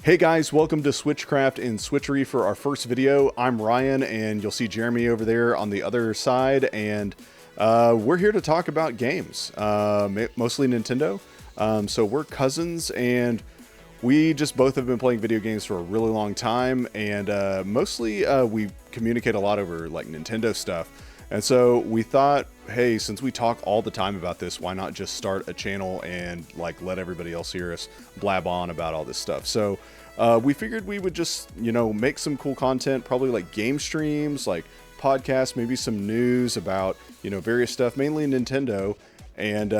Hey guys, welcome to Switchcraft and Switchery for our first video. I'm Ryan, and you'll see Jeremy over there on the other side, and we're here to talk about games, mostly Nintendo. So we're cousins, and we just both have been playing video games for a really long time, and mostly we communicate a lot over like Nintendo stuff. And so we thought, hey, since we talk all the time about this, why not just start a channel and like let everybody else hear us blab on about all this stuff? So we figured we would just, make some cool content, probably like game streams, like podcasts, maybe some news about, various stuff, mainly Nintendo. And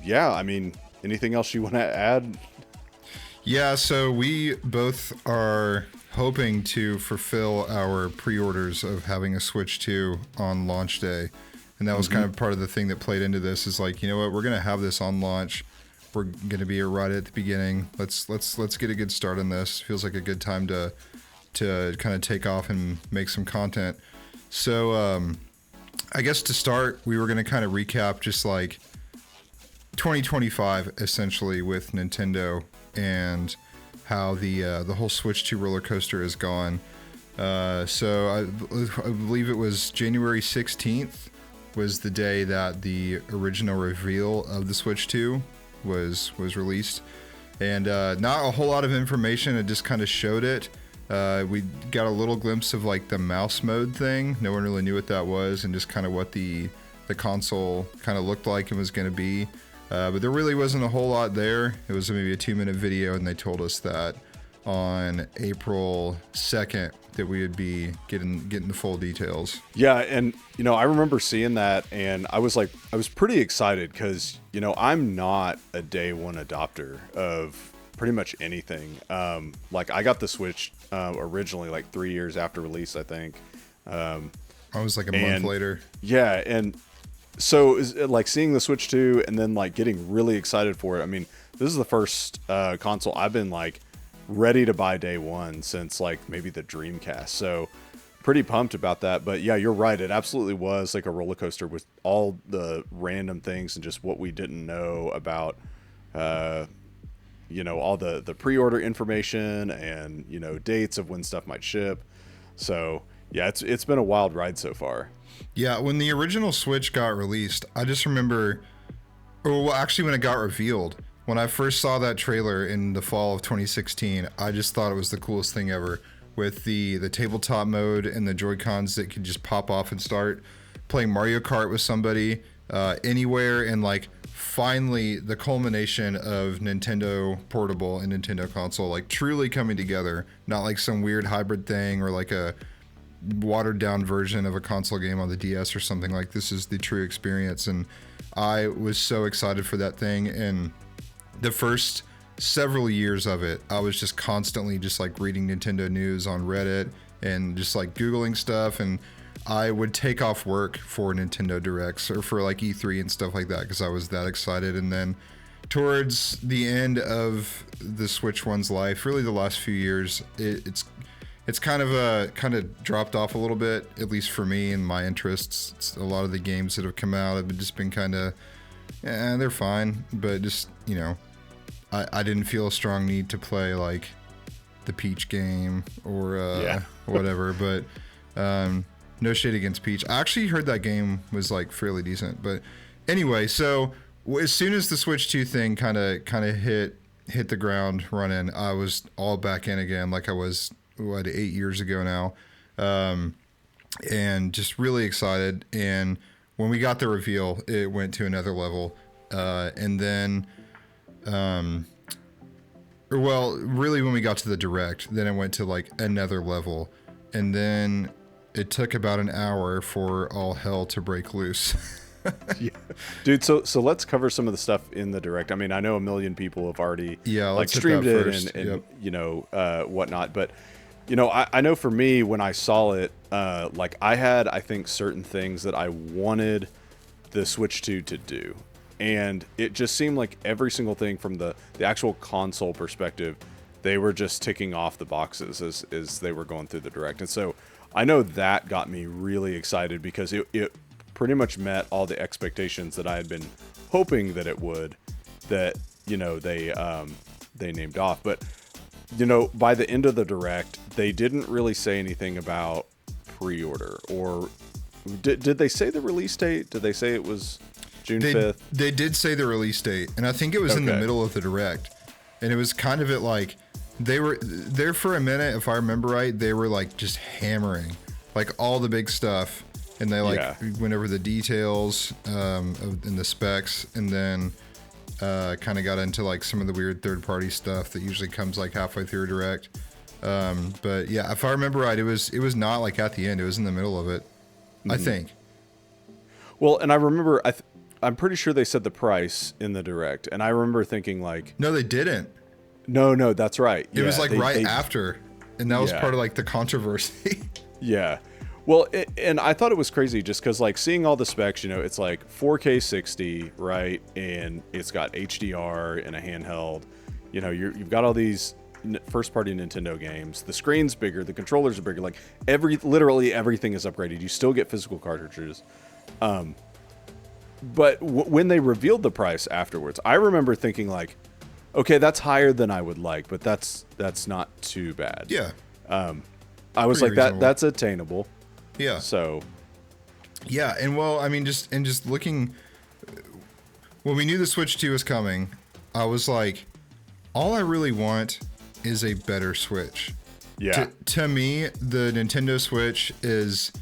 yeah, I mean, anything else you want to add? Yeah, so we both are hoping to fulfill our pre-orders of having a Switch 2 on launch day. And that was kind of part of the thing that played into this is like, you know what, we're going to have this on launch. We're going to be right at the beginning. Let's get a good start on this. Feels like a good time to kind of take off and make some content. So I guess to start, we were going to kind of recap just like 2025 essentially with Nintendo and how the whole Switch 2 roller coaster has gone. So I believe it was January 16th was the day that the original reveal of the Switch 2 was released, and not a whole lot of information. It just kind of showed it. We got a little glimpse of like the mouse mode thing. No one really knew what that was, and just kind of what the console kind of looked like and was going to be. But there really wasn't a whole lot there. It was maybe a 2-minute video, and they told us that on April 2nd that we would be getting the full details. Yeah, and I remember seeing that, and I was pretty excited because I'm not a day one adopter of pretty much anything. Like I got the Switch originally like 3 years after release, I think. I was like a month later. Yeah, and so like seeing the Switch 2 and then like getting really excited for it. I mean, this is the first console I've been like ready to buy day one since like maybe the Dreamcast. So pretty pumped about that. But yeah, you're right. It absolutely was like a roller coaster with all the random things and just what we didn't know about, all the pre-order information and, dates of when stuff might ship. So yeah, it's been a wild ride so far. Yeah, when the original Switch got released, I just remember, well, actually when it got revealed, when I first saw that trailer in the fall of 2016, I just thought it was the coolest thing ever with the tabletop mode and the Joy-Cons that could just pop off and start playing Mario Kart with somebody anywhere, and like finally the culmination of Nintendo Portable and Nintendo Console like truly coming together, not like some weird hybrid thing or like a watered down version of a console game on the DS or something. Like this is the true experience, and I was so excited for that thing. And the first several years of it, I was just constantly just like reading Nintendo news on Reddit and just like Googling stuff, and I would take off work for Nintendo Directs or for like E3 and stuff like that because I was that excited. And then towards the end of the Switch One's life, really the last few years, it's kind of dropped off a little bit, at least for me and my interests. A lot of the games that have come out have just been kind of, they're fine, but just, I didn't feel a strong need to play like the Peach game or whatever, but no shade against Peach. I actually heard that game was like fairly decent, but anyway, so as soon as the Switch 2 thing kind of hit the ground running, I was all back in again like I was 8 years ago now, and just really excited. And when we got the reveal, it went to another level, and then really when we got to the Direct, then it went to like another level, and then it took about an hour for all hell to break loose. Yeah. Dude, so let's cover some of the stuff in the Direct. I mean, I know a million people have already like streamed it and whatnot, but I know for me, when I saw it, like I had, I think, certain things that I wanted the Switch 2 to do. And it just seemed like every single thing from the actual console perspective, they were just ticking off the boxes as they were going through the Direct. And so I know that got me really excited because it pretty much met all the expectations that I had been hoping that it would, that, they named off. But by the end of the direct, they didn't really say anything about pre-order, or did they say the release date? Did they say it was June 5th? They did say the release date, and I think it was in the Okay. middle of the direct, and it was kind of like they were there for a minute, if I remember right. They were like just hammering like all the big stuff, and they went over the details and the specs, and then kind of got into like some of the weird third-party stuff that usually comes like halfway through a direct. But yeah, if I remember right, it was not like at the end. It was in the middle of it, I think. Well, and I remember, I'm pretty sure they said the price in the direct, and I remember thinking like, No, they didn't. no, that's right. It was like they, after, and that was Yeah. part of like the controversy. Yeah. Well, and I thought it was crazy just because, like, seeing all the specs, it's like 4K 60, right? And it's got HDR and a handheld. You've got all these first-party Nintendo games. The screen's bigger, the controllers are bigger. Like, literally everything is upgraded. You still get physical cartridges. But when they revealed the price afterwards, I remember thinking, like, okay, that's higher than I would like, but that's not too bad. Yeah. I was pretty like, reasonable. that's attainable. Yeah. So, Yeah, and well, I mean, just looking, when we knew the Switch 2 was coming, I was like, all I really want is a better Switch. yeah. To me, the Nintendo Switch is,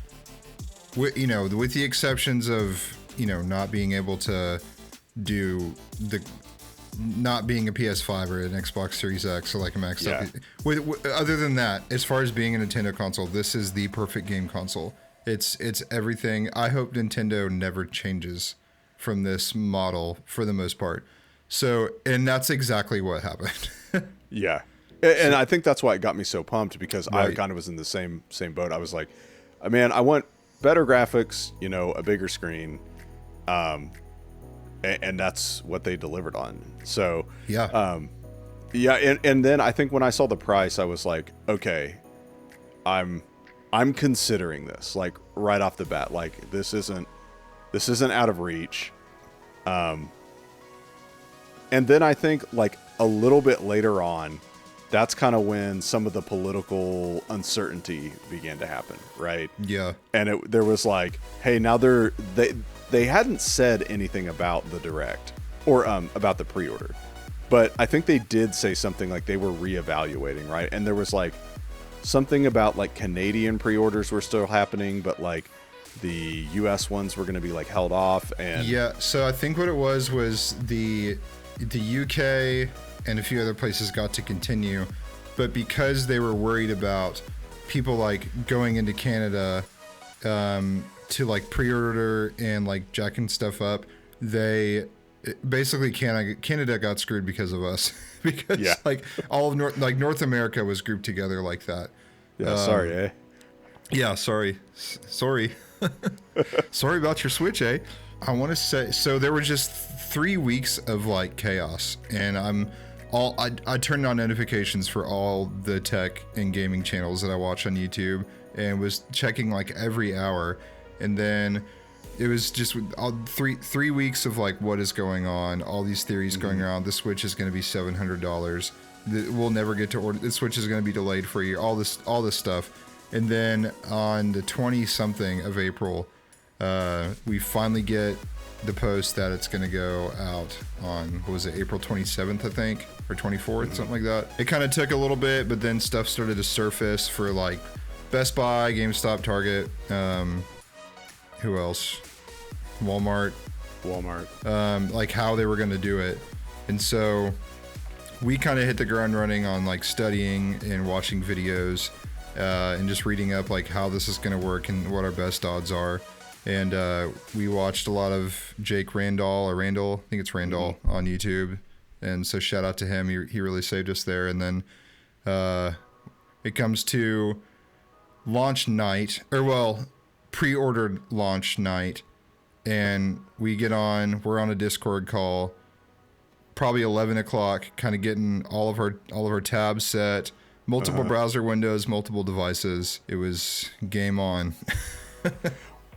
with the exceptions of, not being able to do not being a PS5 or an Xbox Series X or like a Max. Yeah. Other than that, as far as being a Nintendo console, this is the perfect game console. It's everything. I hope Nintendo never changes from this model for the most part. So, and that's exactly what happened. Yeah. And I think that's why it got me so pumped, because I Right. kind of was in the same boat. I was like, man, I want better graphics, a bigger screen. And that's what they delivered on. So, Yeah. yeah. And then I think when I saw the price, I was like, okay, I'm considering this, like, right off the bat. Like, this isn't out of reach. And then I think, like, a little bit later on, that's kind of when some of the political uncertainty began to happen, right? Yeah. And there was like, hey, now they hadn't said anything about the direct or about the pre-order, but I think they did say something like they were reevaluating, right? And there was like something about like Canadian pre-orders were still happening, but like the US ones were going to be like held off. And Yeah, so I think what it was the UK and a few other places got to continue, but because they were worried about people like going into Canada to like pre-order and like jacking stuff up, basically Canada got screwed because of us because Yeah. like all of North America was grouped together like that. yeah, sorry, eh? Yeah, sorry. Sorry about your Switch, eh? I want to say, so there were just 3 weeks of like chaos, and I turned on notifications for all the tech and gaming channels that I watch on YouTube, and was checking like every hour, and then it was just all three weeks of like what is going on, all these theories going around. The Switch is going to be $700. We'll never get to order. The Switch is going to be delayed for a year. All this stuff. And then on the 20-something of April, we finally get the post that it's going to go out on, what was it, April 27th, I think, or 24th, something like that. It kind of took a little bit, but then stuff started to surface for like Best Buy, GameStop, Target, who else? Walmart, like how they were going to do it. And so we kind of hit the ground running on like studying and watching videos and just reading up like how this is going to work and what our best odds are. And we watched a lot of Jake Randall, I think it's Randall, on YouTube. And so shout out to him. He really saved us there. And then it comes to launch night, pre-ordered launch night. And we're on a Discord call, probably 11 o'clock, kind of getting all of our tabs set, multiple browser windows, multiple devices. It was game on.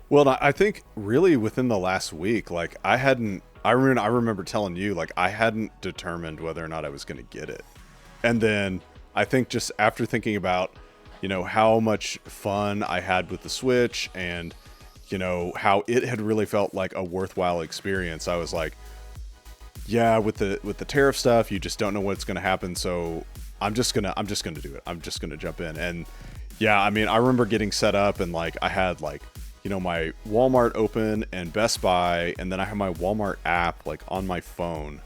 Well, I think really within the last week, like I remember telling you, like I hadn't determined whether or not I was going to get it. And then I think just after thinking about, how much fun I had with the Switch and, how it had really felt like a worthwhile experience, I was like, yeah, with the tariff stuff, you just don't know what's going to happen. So I'm just going to do it. I'm just going to jump in. And yeah, I mean, I remember getting set up and like, I had like, my Walmart open and Best Buy, and then I have my Walmart app like on my phone,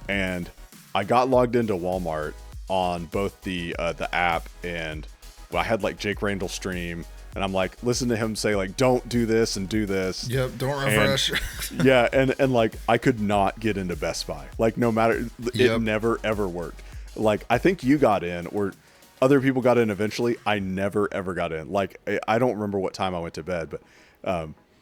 and I got logged into Walmart on both the app, and I had like Jake Randall stream, and I'm like, listen to him say like, don't do this and do this. Yep, don't refresh. And, yeah, and like I could not get into Best Buy. Like no matter, it never ever worked. Like I think you got in, or other people got in eventually. I never ever got in. Like I don't remember what time I went to bed, but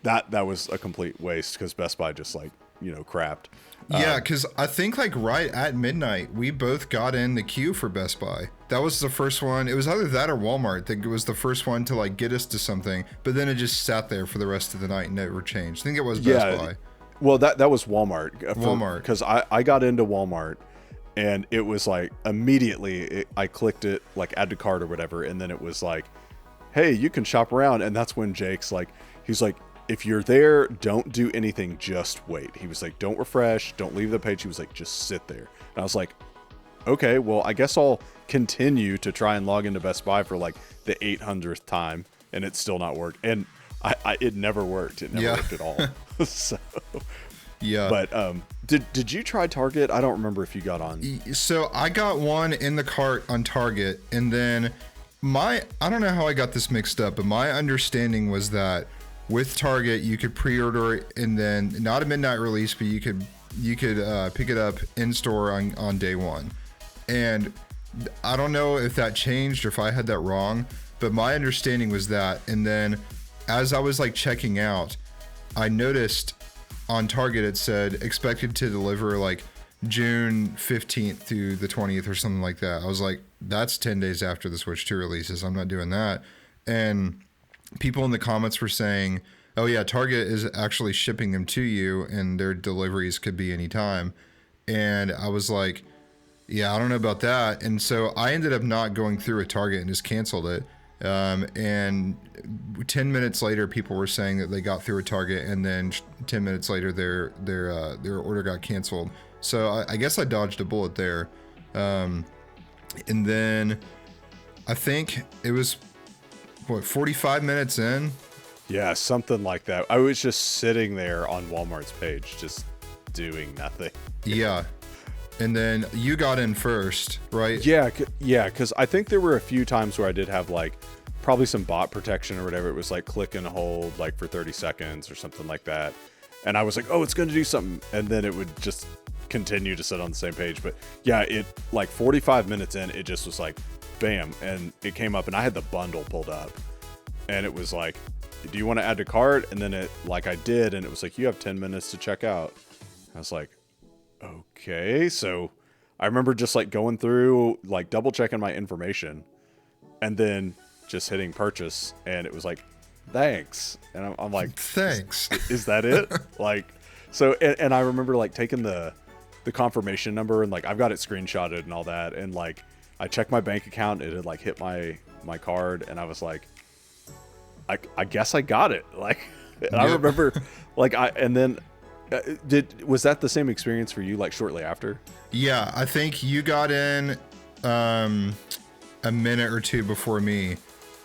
that was a complete waste because Best Buy just like crapped. Yeah, because I think like right at midnight, we both got in the queue for Best Buy. That was the first one. It was either that or Walmart. I think it was the first one to like get us to something, but then it just sat there for the rest of the night and never changed. I think it was Best Buy. Well, that was Walmart. Walmart. Because I got into Walmart, and it was like immediately I clicked it, like add to cart or whatever, and then it was like, hey, you can shop around. And that's when Jake's like, he's like, if you're there, don't do anything, just wait. He was like, don't refresh, don't leave the page. He was like, just sit there. And I was like, okay, well, I guess I'll continue to try and log into Best Buy for like the 800th time, and it's still not worked. And it never worked. It never worked at all. So yeah. But did you try Target? I don't remember if you got on. So I got one in the cart on Target, and then I don't know how I got this mixed up, but my understanding was that with Target, you could pre-order it, and then not a midnight release, but you could pick it up in store on day one. And I don't know if that changed or if I had that wrong, but my understanding was that. And then as I was like checking out, I noticed on Target it said expected to deliver like June 15th through the 20th or something like that. I was like, that's 10 days after the Switch 2 releases. I'm not doing that. And people in the comments were saying, oh yeah, Target is actually shipping them to you and their deliveries could be anytime. And I was like, yeah, I don't know about that. And so I ended up not going through at Target and just canceled it. And 10 minutes later, people were saying that they got through at Target, and then 10 minutes later, their order got canceled. So I guess I dodged a bullet there. And then I think it was 45 minutes in? Yeah, something like that. I was just sitting there on Walmart's page, just doing nothing. Yeah. And then you got in first, right? Yeah, because I think there were a few times where I did have like probably some bot protection or whatever. It was like click and hold like for 30 seconds or something like that. And I was like, oh, it's going to do something. And then it would just continue to sit on the same page. But yeah, it like 45 minutes in, it just was like, bam. And it came up and I had the bundle pulled up. And it was like, do you want to add to cart? And then it like I did. And it was like, you have 10 minutes to check out. I was like, okay. So I remember just like going through, like double checking my information and then just hitting purchase. And it was like, thanks. And I'm like, thanks. Is that it? Like, so, and I remember like taking the confirmation number and like, I've got it screenshotted and all that. And like, I checked my bank account. It had like hit my card. And I was like, I guess I got it. Like, and I remember like, was that the same experience for you? Like shortly after? Yeah. I think you got in, a minute or two before me.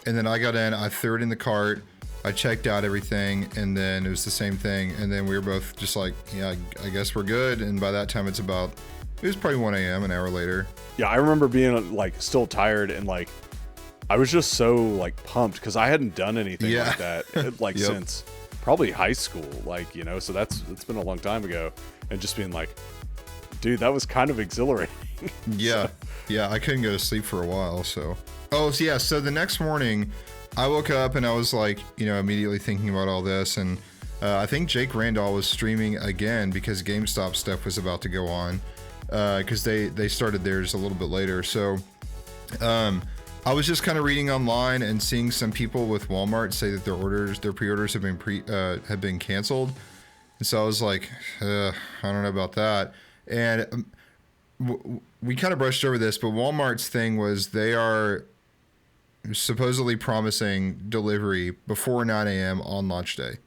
And then I got in, I threw it in the cart, I checked out everything, and then it was the same thing. And then we were both just like, yeah, I guess we're good. And by that time, it was probably 1 a.m., an hour later. Yeah, I remember being like still tired and like, I was just so like pumped because I hadn't done anything like that like since probably high school. Like, so it's been a long time ago. And just being like, dude, that was kind of exhilarating. Yeah. Yeah, I couldn't go to sleep for a while, so. Oh, so yeah, so the next morning, I woke up and I was like, immediately thinking about all this, and I think Jake Randall was streaming again because GameStop stuff was about to go on, because they started theirs a little bit later. So I was just kind of reading online and seeing some people with Walmart say that their pre-orders have been canceled, and so I was like, I don't know about that. And we kind of brushed over this, but Walmart's thing was they are supposedly promising delivery before 9 a.m. on launch day.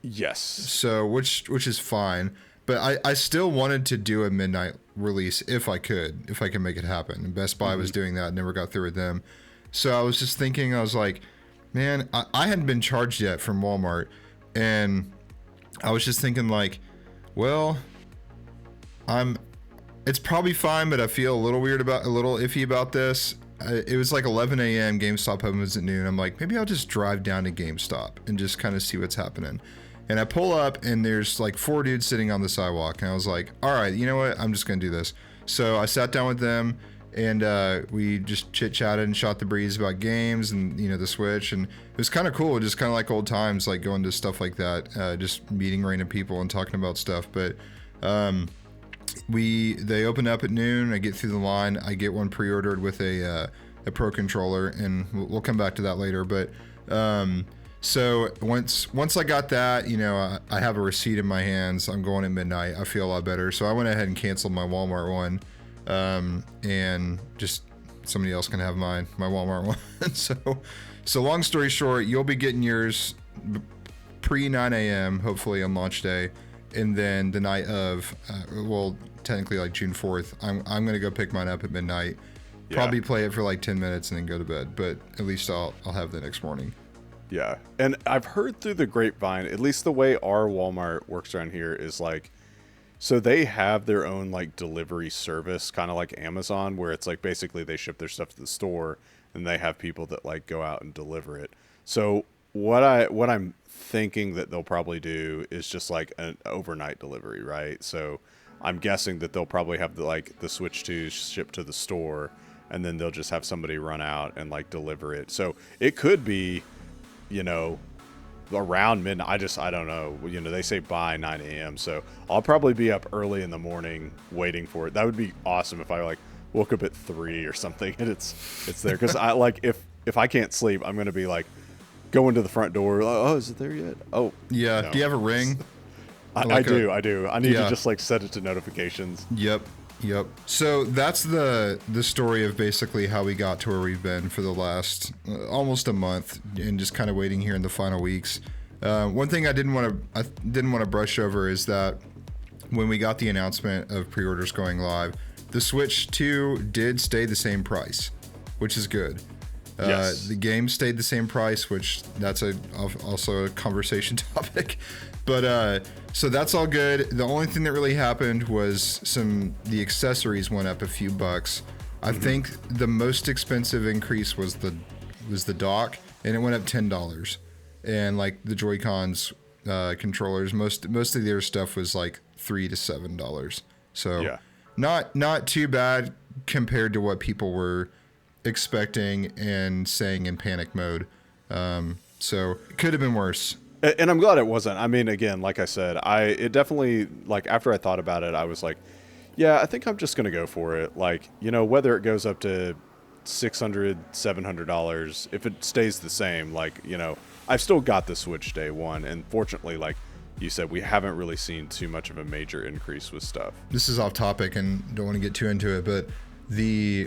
Yes. So, which is fine. But I still wanted to do a midnight release if I could make it happen. And Best Buy was doing that, never got through with them. So I was just thinking, I was like, man, I hadn't been charged yet from Walmart. And I was just thinking like, well, it's probably fine, but I feel a little iffy about this. It was like 11 a.m. GameStop opens at noon. I'm like, maybe I'll just drive down to GameStop and just kind of see what's happening. And I pull up and there's like 4 dudes sitting on the sidewalk. And I was like, all right, you know what? I'm just going to do this. So I sat down with them and we just chit chatted and shot the breeze about games and, you know, the Switch. And it was kind of cool. Just kind of like old times, like going to stuff like that, just meeting random people and talking about stuff. But they open up at noon. I get through the line. I get one pre-ordered with a Pro controller, and we'll come back to that later. But so once I got that, you know, I have a receipt in my hands. I'm going at midnight. I feel a lot better. So I went ahead and canceled my Walmart one, and just somebody else can have my Walmart one. So long story short, you'll be getting yours pre 9 a.m. hopefully on launch day. And then the night of, technically like June 4th, I'm going to go pick mine up at midnight. Yeah. Probably play it for like 10 minutes and then go to bed. But at least I'll have the next morning. Yeah. And I've heard through the grapevine, at least the way our Walmart works around here is like, so they have their own like delivery service, kind of like Amazon, where it's like basically they ship their stuff to the store and they have people that like go out and deliver it. So what I'm thinking that they'll probably do is just like an overnight delivery, right? So I'm guessing that they'll probably have the Switch 2 shipped to the store, and then they'll just have somebody run out and like deliver it. So it could be, you know, around midnight. I don't know. You know, they say by 9 a.m. So I'll probably be up early in the morning waiting for it. That would be awesome if I like woke up at 3 or something and it's there. Because I like if I can't sleep, I'm gonna be like going to the front door. Oh, is it there yet? Oh, yeah. No. Do you have a ring? I do. I need to just like set it to notifications. Yep. So that's the story of basically how we got to where we've been for the last almost a month, and just kind of waiting here in the final weeks. One thing I didn't want to brush over is that when we got the announcement of pre-orders going live, the Switch 2 did stay the same price, which is good. Yes. The game stayed the same price, which that's also a conversation topic. But so that's all good. The only thing that really happened was the accessories went up a few bucks. I think the most expensive increase was the dock, and it went up $10. And like the Joy-Cons controllers, most of their stuff was like $3 to $7. So yeah. Not too bad compared to what people were expecting and saying in panic mode. So it could have been worse. And I'm glad it wasn't. I mean, again, like I said, it definitely, like, after I thought about it, I was like, yeah, I think I'm just going to go for it. Like, you know, whether it goes up to $600, $700, if it stays the same, like, you know, I've still got the Switch day one. And fortunately, like you said, we haven't really seen too much of a major increase with stuff. This is off topic and don't want to get too into it, but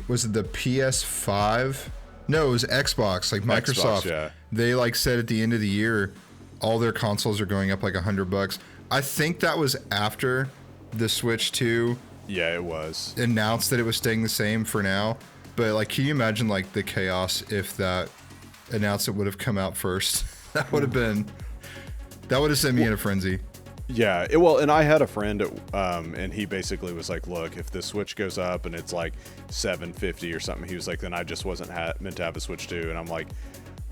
was it the PS5? No, it was Xbox, like Microsoft. Xbox, yeah. They like said at the end of the year, all their consoles are going up like $100. I think that was after the Switch 2. Yeah, it was announced that it was staying the same for now. But like, can you imagine like the chaos if that announcement would have come out first? That would have sent me in a frenzy. Yeah, and I had a friend, and he basically was like, look, if the Switch goes up and it's like $750 or something, he was like, then I just wasn't meant to have a Switch 2. And I'm like,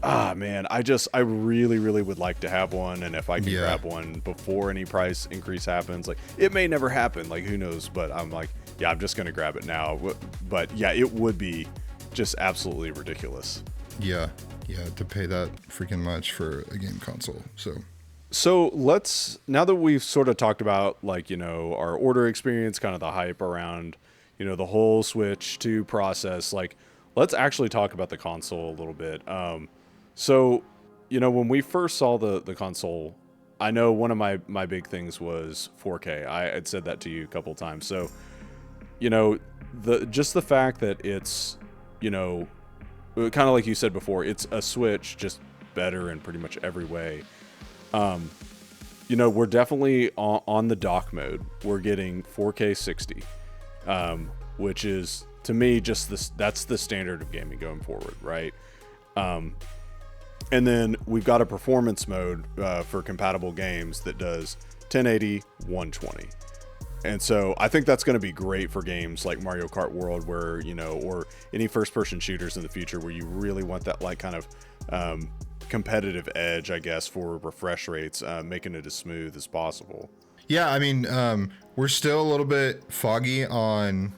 man, I really, really would like to have one. And if I can grab one before any price increase happens, like, it may never happen, like, who knows? But I'm like, yeah, I'm just going to grab it now. But yeah, it would be just absolutely ridiculous. Yeah, to pay that freaking much for a game console. So now that we've sort of talked about, like, you know, our order experience, kind of the hype around, you know, the whole Switch 2 process, like, let's actually talk about the console a little bit. So, you know, when we first saw the console, I know one of my big things was 4K. I had said that to you a couple of times. So, you know, just the fact that it's, you know, kind of like you said before, it's a Switch, just better in pretty much every way. You know, we're definitely on the dock mode. We're getting 4K 60, which is, to me, just this. That's the standard of gaming going forward, right? And then we've got a performance mode for compatible games that does 1080, 120. And so I think that's going to be great for games like Mario Kart World, where, you know, or any first-person shooters in the future where you really want that, like, kind of competitive edge, I guess, for refresh rates, making it as smooth as possible. Yeah, I mean, we're still a little bit foggy on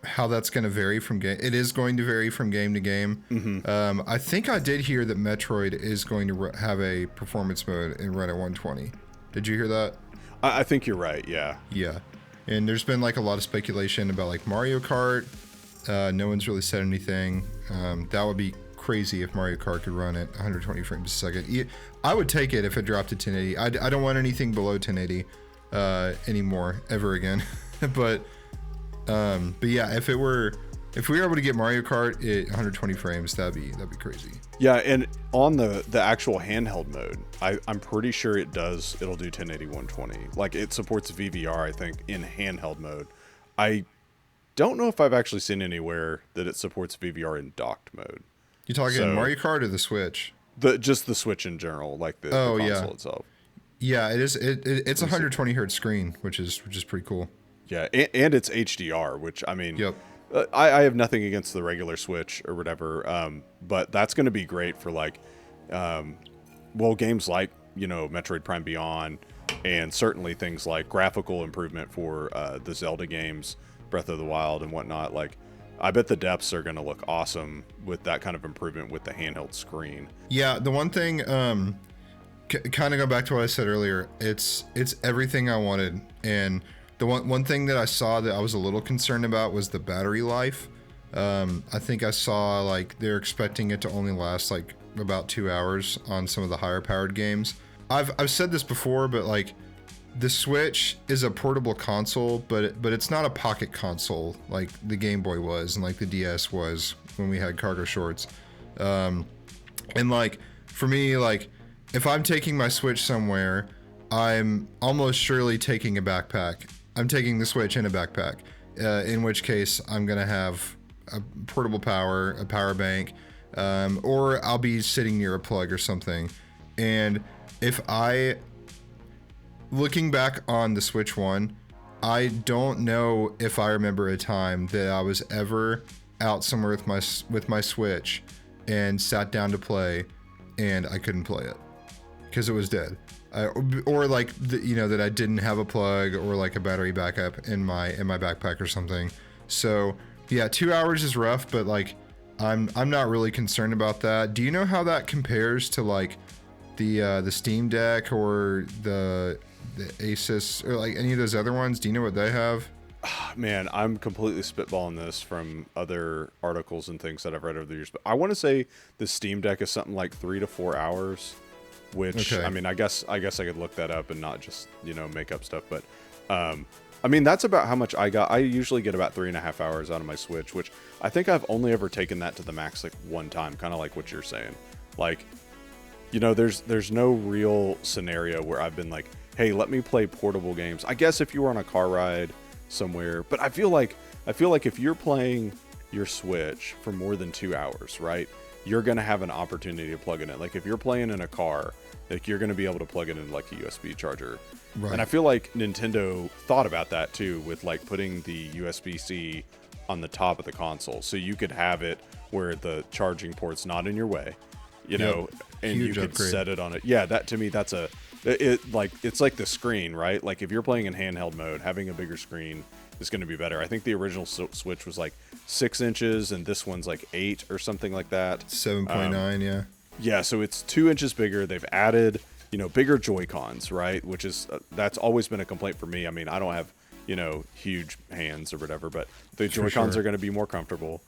how that's going to vary from game. It is going to vary from game to game. Mm-hmm. I think I did hear that Metroid is going to have a performance mode and run at 120. Did you hear that? I think you're right. Yeah. Yeah. And there's been like a lot of speculation about like Mario Kart. No one's really said anything. That would be crazy if Mario Kart could run at 120 frames a second. I would take it if it dropped to 1080. I don't want anything below 1080 anymore ever again. but yeah, if we were able to get Mario Kart at 120 frames, that'd be crazy. Yeah, and on the actual handheld mode, I'm pretty sure it'll do 1080 120. Like, it supports VVR, I think, in handheld mode. I don't know if I've actually seen anywhere that it supports VVR in docked mode. You talking Mario Kart or the Switch? Just the Switch in general, like the console itself. Yeah, it is. It's a 120 hertz screen, which is pretty cool. Yeah, and it's HDR, which, I mean, yep. I have nothing against the regular Switch or whatever, but that's going to be great for, like, games like, you know, Metroid Prime Beyond, and certainly things like graphical improvement for the Zelda games, Breath of the Wild and whatnot. Like, I bet the depths are going to look awesome with that kind of improvement with the handheld screen. Yeah, the one thing, kind of go back to what I said earlier, it's everything I wanted, and the one thing that I saw that I was a little concerned about was the battery life. I think I saw like they're expecting it to only last like about 2 hours on some of the higher powered games. I've said this before, but like the Switch is a portable console, but it's not a pocket console like the Game Boy was and like the DS was when we had cargo shorts. And like for me, like if I'm taking my Switch somewhere, I'm almost surely taking a backpack. I'm taking the Switch in a backpack, in which case I'm going to have a portable power, a power bank, or I'll be sitting near a plug or something. And looking back on the Switch 1, I don't know if I remember a time that I was ever out somewhere with my Switch and sat down to play and I couldn't play it because it was dead. Or like that I didn't have a plug or like a battery backup in my backpack or something. So yeah, 2 hours is rough, but like I'm not really concerned about that. Do you know how that compares to like the Steam Deck or the Asus or like any of those other ones? Do you know what they have? Man, I'm completely spitballing this from other articles and things that I've read over the years, but I want to say the Steam Deck is something like 3 to 4 hours. Which, okay. I mean, I guess I could look that up and not just, make up stuff. But, I mean, that's about how much I got. I usually get about 3.5 hours out of my Switch, which I think I've only ever taken that to the max like one time, kind of like what you're saying. Like, there's no real scenario where I've been like, hey, let me play portable games. I guess if you were on a car ride somewhere, but I feel like if you're playing your Switch for more than 2 hours, right, you're going to have an opportunity to plug it in. Like if you're playing in a car, like you're going to be able to plug it in like a USB charger. Right. And I feel like Nintendo thought about that too with like putting the USB-C on the top of the console. So you could have it where the charging port's not in your way, and huge you could upgrade. Set it on it. Yeah, that to me, it's like the screen, right? Like if you're playing in handheld mode, having a bigger screen is going to be better. I think the original Switch was like 6 inches and this one's like 8 or something like that. 7.9, yeah. Yeah, so it's 2 inches bigger. They've added, bigger Joy-Cons, right? Which is, that's always been a complaint for me. I mean, I don't have, huge hands or whatever, but the Joy-Cons are going to be more comfortable.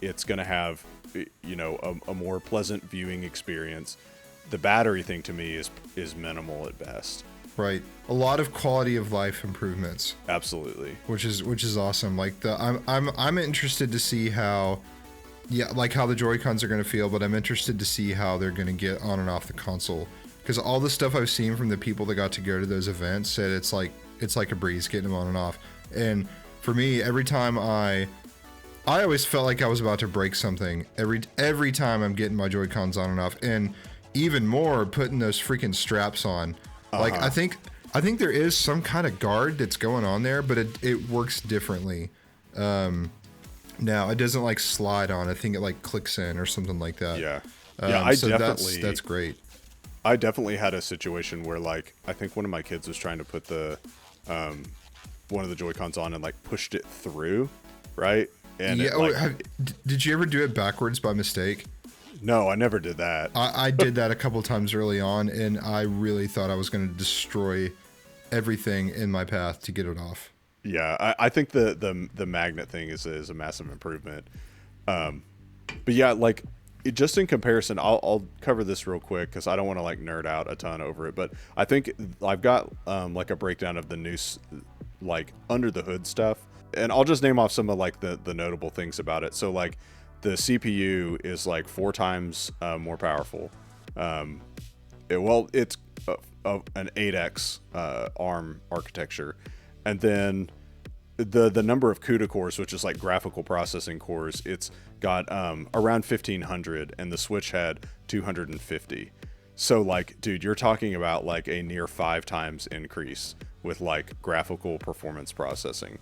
It's going to have, a more pleasant viewing experience. The battery thing to me is minimal at best. Right. A lot of quality of life improvements, Absolutely. which is awesome. Like I'm interested to see how, yeah, like how the Joy-Cons are going to feel, but I'm interested to see how they're going to get on and off the console, because all the stuff I've seen from the people that got to go to those events said it's like a breeze getting them on and off. And for me, every time I always felt like I was about to break something every time I'm getting my Joy-Cons on and off, and even more putting those freaking straps on. Like I think there is some kind of guard that's going on there, but it works differently. Now it doesn't like slide on. I think it like clicks in or something like that. Yeah. So that's great. I definitely had a situation where, like, I think one of my kids was trying to put the one of the Joy-Cons on and like pushed it through, right? And Yeah. Did you ever do it backwards by mistake? No, I never did that. I did that a couple times early on, and I really thought I was going to destroy everything in my path to get it off. Yeah, I think the magnet thing is a massive improvement. But yeah, like just in comparison, I'll cover this real quick because I don't want to like nerd out a ton over it. But I think I've got like a breakdown of the new like under the hood stuff, and I'll just name off some of like the notable things about it. So like the CPU is like 4 times more powerful. It's an 8x ARM architecture, and then the number of CUDA cores, which is like graphical processing cores, it's got around 1500, and the Switch had 250. So like, dude, you're talking about like a near 5 times increase with like graphical performance processing.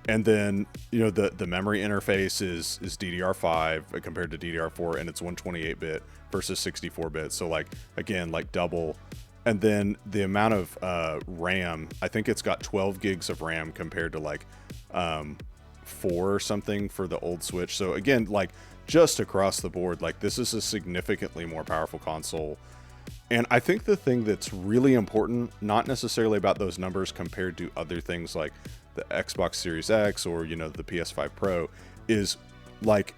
And then, you know, the memory interface is DDR5 compared to DDR4, and it's 128-bit versus 64-bit. So like, again, like double. And then the amount of RAM, I think it's got 12 gigs of RAM compared to like 4 or something for the old Switch. So again, like just across the board, like this is a significantly more powerful console. And I think the thing that's really important, not necessarily about those numbers compared to other things like the Xbox Series X or, you know, the PS5 Pro, is like,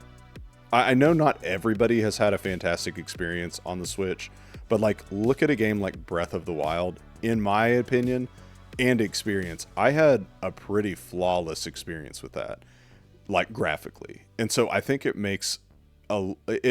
I know not everybody has had a fantastic experience on the Switch, but like look at a game like Breath of the Wild. In my opinion and experience, I had a pretty flawless experience with that, like graphically. And so I think it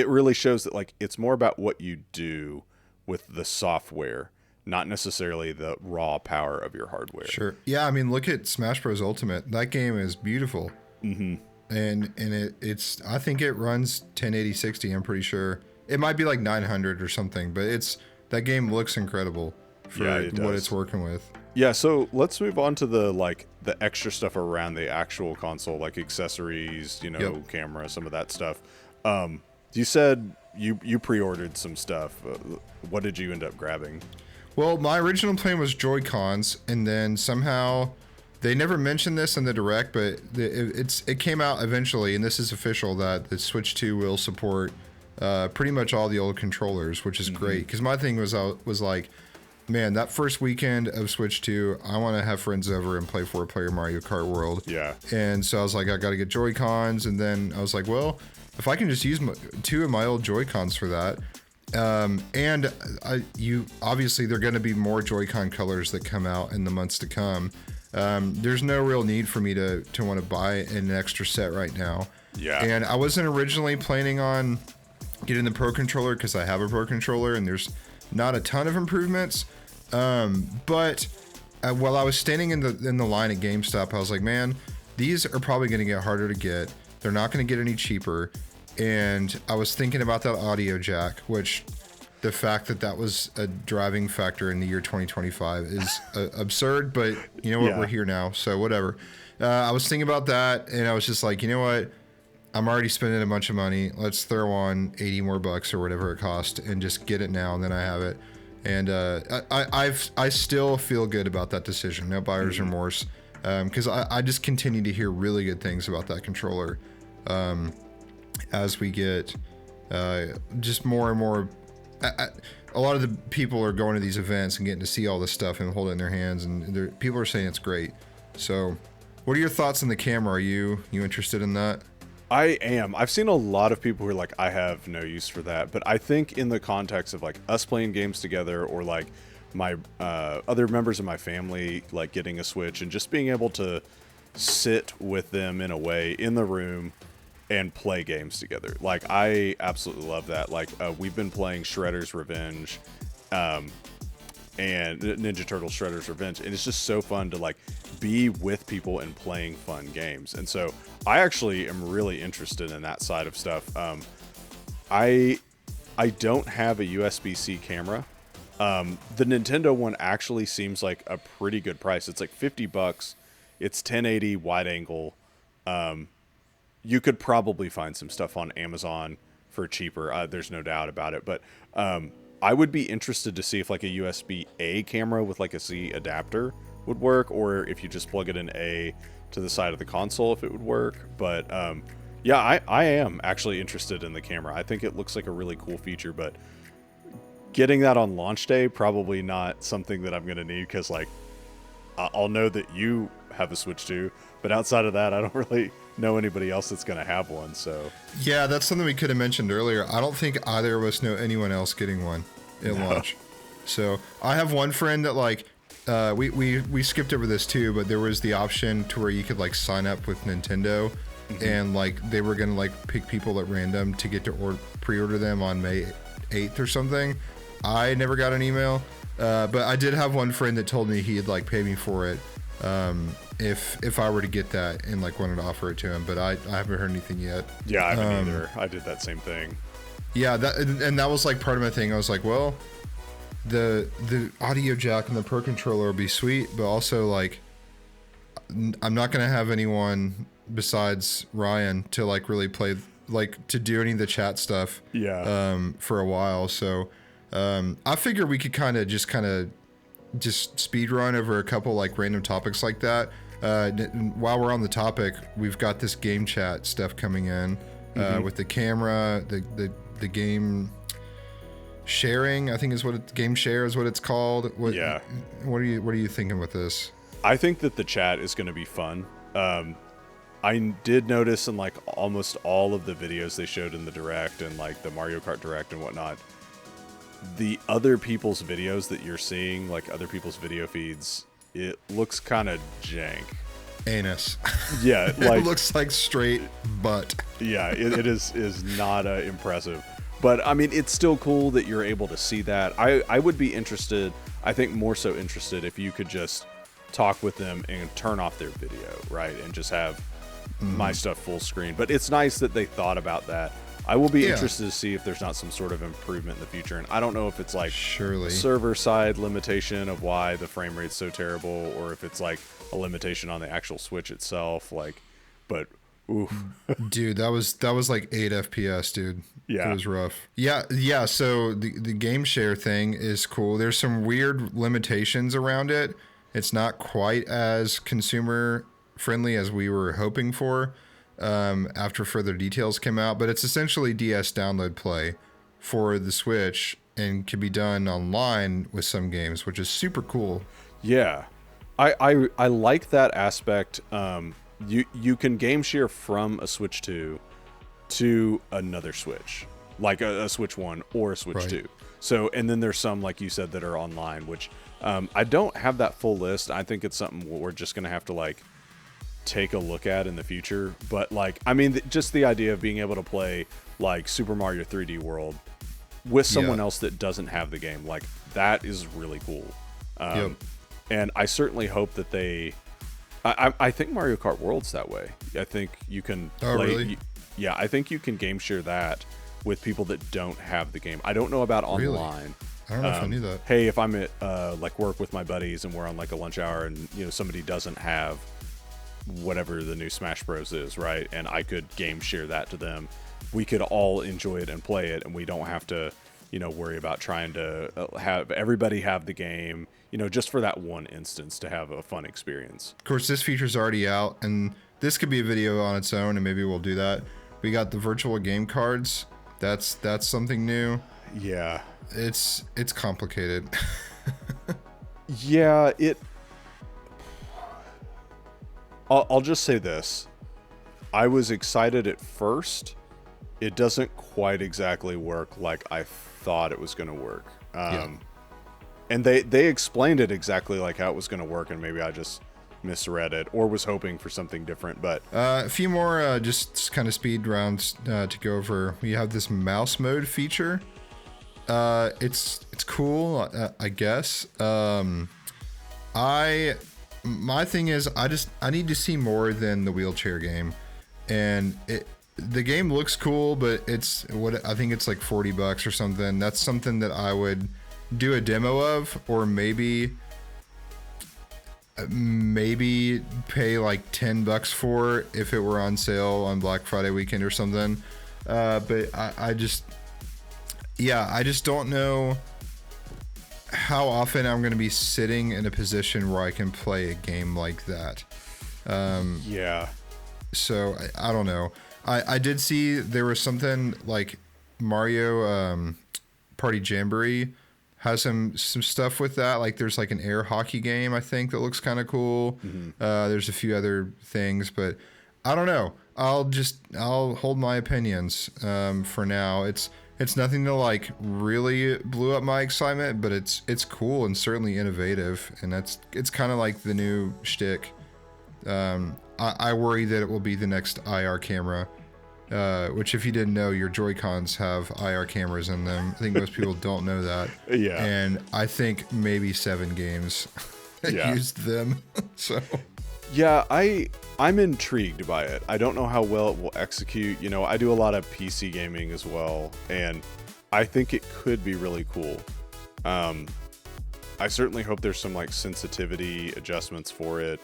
really shows that like it's more about what you do with the software, not necessarily the raw power of your hardware. Sure. Yeah, I mean, look at Smash Bros. Ultimate. That game is beautiful. Mm-hmm. And it's I think it runs 1080 60. I'm pretty sure it might be like 900 or something, but that game looks incredible for what it's working with. Yeah. So let's move on to the extra stuff around the actual console, like accessories, you know, camera, some of that stuff. You said you pre-ordered some stuff. What did you end up grabbing? Well, my original plan was Joy-Cons, and then somehow they never mentioned this in the Direct, but it came out eventually, and this is official, that the Switch 2 will support pretty much all the old controllers, which is great. Because my thing was like, man, that first weekend of Switch 2, I want to have friends over and play 4-player Mario Kart World. Yeah. And so I was like, I got to get Joy-Cons, and then I was like, well, if I can just use 2 of my old Joy-Cons for that. And obviously there are going to be more Joy-Con colors that come out in the months to come. There's no real need for me to want to buy an extra set right now. Yeah. And I wasn't originally planning on getting the Pro Controller because I have a Pro Controller and there's not a ton of improvements. But while I was standing in the line at GameStop, I was like, man, these are probably going to get harder to get. They're not going to get any cheaper. And I was thinking about that audio jack, which the fact that was a driving factor in the year 2025 is absurd, but you know what? Yeah. We're here now, so whatever. I was thinking about that, and I was just like, you know what? I'm already spending a bunch of money. Let's throw on $80 more or whatever it cost and just get it now, and then I have it. And I still feel good about that decision. No buyer's remorse, because I just continue to hear really good things about that controller. As we get just more and more, a lot of the people are going to these events and getting to see all this stuff and hold it in their hands, and people are saying it's great. So, what are your thoughts on the camera? Are you interested in that? I am. I've seen a lot of people who are like, I have no use for that. But I think in the context of like us playing games together, or like my other members of my family like getting a Switch and just being able to sit with them in a way in the room and play games together. Like, I absolutely love that. Like, we've been playing Shredder's Revenge, and Ninja Turtle Shredder's Revenge, and it's just so fun to like be with people and playing fun games. And so I actually am really interested in that side of stuff. I don't have a USB-C camera. The Nintendo one actually seems like a pretty good price. It's like $50. It's 1080 wide angle. You could probably find some stuff on Amazon for cheaper. There's no doubt about it. But I would be interested to see if like a USB-A camera with like a C adapter would work, or if you just plug it in A to the side of the console, if it would work. But yeah, I am actually interested in the camera. I think it looks like a really cool feature, but getting that on launch day, probably not something that I'm going to need, because like I'll know that you have a Switch too, but outside of that, I don't really know anybody else that's going to have one. So yeah, that's something we could have mentioned earlier. I don't think either of us know anyone else getting one at launch. So I have one friend that like we skipped over this too, but there was the option to where you could like sign up with Nintendo, and like they were gonna like pick people at random to get to pre-order them on May 8th or something. I never got an email, but I did have one friend that told me he'd like pay me for it if I were to get that, and like wanted to offer it to him, but I haven't heard anything yet. Yeah, I haven't either. I did that same thing. Yeah, that was like part of my thing. I was like, well, the audio jack and the Pro Controller will be sweet, but also like I'm not gonna have anyone besides Ryan to like really play, like to do any of the chat stuff. Yeah. For a while, so I figure we could kind of just speed run over a couple like random topics like that. While we're on the topic, we've got this game chat stuff coming in with the camera, the game sharing, I think is what game share is what it's called. What are you thinking with this? I think that the chat is going to be fun. I did notice in like almost all of the videos they showed in the Direct and like the Mario Kart Direct and whatnot, the other people's videos that you're seeing, like other people's video feeds, it looks kind of jank. Anus. Yeah, like it looks like straight butt. Yeah, it is not impressive. But I mean, it's still cool that you're able to see that. I would be interested, I think more so interested, if you could just talk with them and turn off their video, right? And just have my stuff full screen. But it's nice that they thought about that. I will be interested to see if there's not some sort of improvement in the future. And I don't know if it's like surely server side limitation of why the frame rate's so terrible, or if it's like a limitation on the actual Switch itself. Like, but oof. Dude, that was like 8 FPS, dude. Yeah. It was rough. Yeah. So the game share thing is cool. There's some weird limitations around it. It's not quite as consumer friendly as we were hoping for after further details came out, but it's essentially DS download play for the Switch and can be done online with some games, which is super cool. Yeah. I like that aspect. You can game share from a Switch 2 to another Switch, like a Switch 1 or a Switch 2. So, and then there's some, like you said, that are online, which I don't have that full list. I think it's something we're just going to have to like take a look at in the future. But like, I mean, just the idea of being able to play like Super Mario 3D World with someone else that doesn't have the game, like that is really cool. And I certainly hope that they, I think Mario Kart World's that way. I think you can play. Really? Yeah, I think you can game share that with people that don't have the game. I don't know about online. Really? I don't know if I knew that. Hey, if I'm at like work with my buddies and we're on like a lunch hour and somebody doesn't have whatever the new Smash Bros is, right? And I could game share that to them. We could all enjoy it and play it, and we don't have to, worry about trying to have everybody have the game, just for that one instance to have a fun experience. Of course, this feature's already out, and this could be a video on its own, and maybe we'll do that. We got the virtual game cards. That's something new. Yeah. It's complicated. Yeah, I'll just say this. I was excited at first. It doesn't quite exactly work like I thought it was going to work. And they explained it exactly like how it was going to work, and maybe I just misread it or was hoping for something different. But a few more just kind of speed rounds to go over. We have this mouse mode feature. It's cool, I guess. My thing is I need to see more than the wheelchair game, and the game looks cool, but it's what I think it's like $40 or something. That's something that I would do a demo of, or maybe pay like $10 for if it were on sale on Black Friday weekend or something. But I just don't know how often I'm going to be sitting in a position where I can play a game like that. yeah. So I don't know. I did see there was something like Mario Party Jamboree has some stuff with that. Like there's like an air hockey game, I think, that looks kind of cool. There's a few other things, but I don't know. I'll hold my opinions for now. It's nothing that like really blew up my excitement, but it's cool and certainly innovative, and it's kind of like the new shtick. I worry that it will be the next IR camera, which if you didn't know, your Joy-Cons have IR cameras in them. I think most people don't know that. Yeah. And I think maybe 7 games used them. So Yeah, I'm intrigued by it. I don't know how well it will execute. You know, I do a lot of PC gaming as well, and I think it could be really cool. I certainly hope there's some like sensitivity adjustments for it.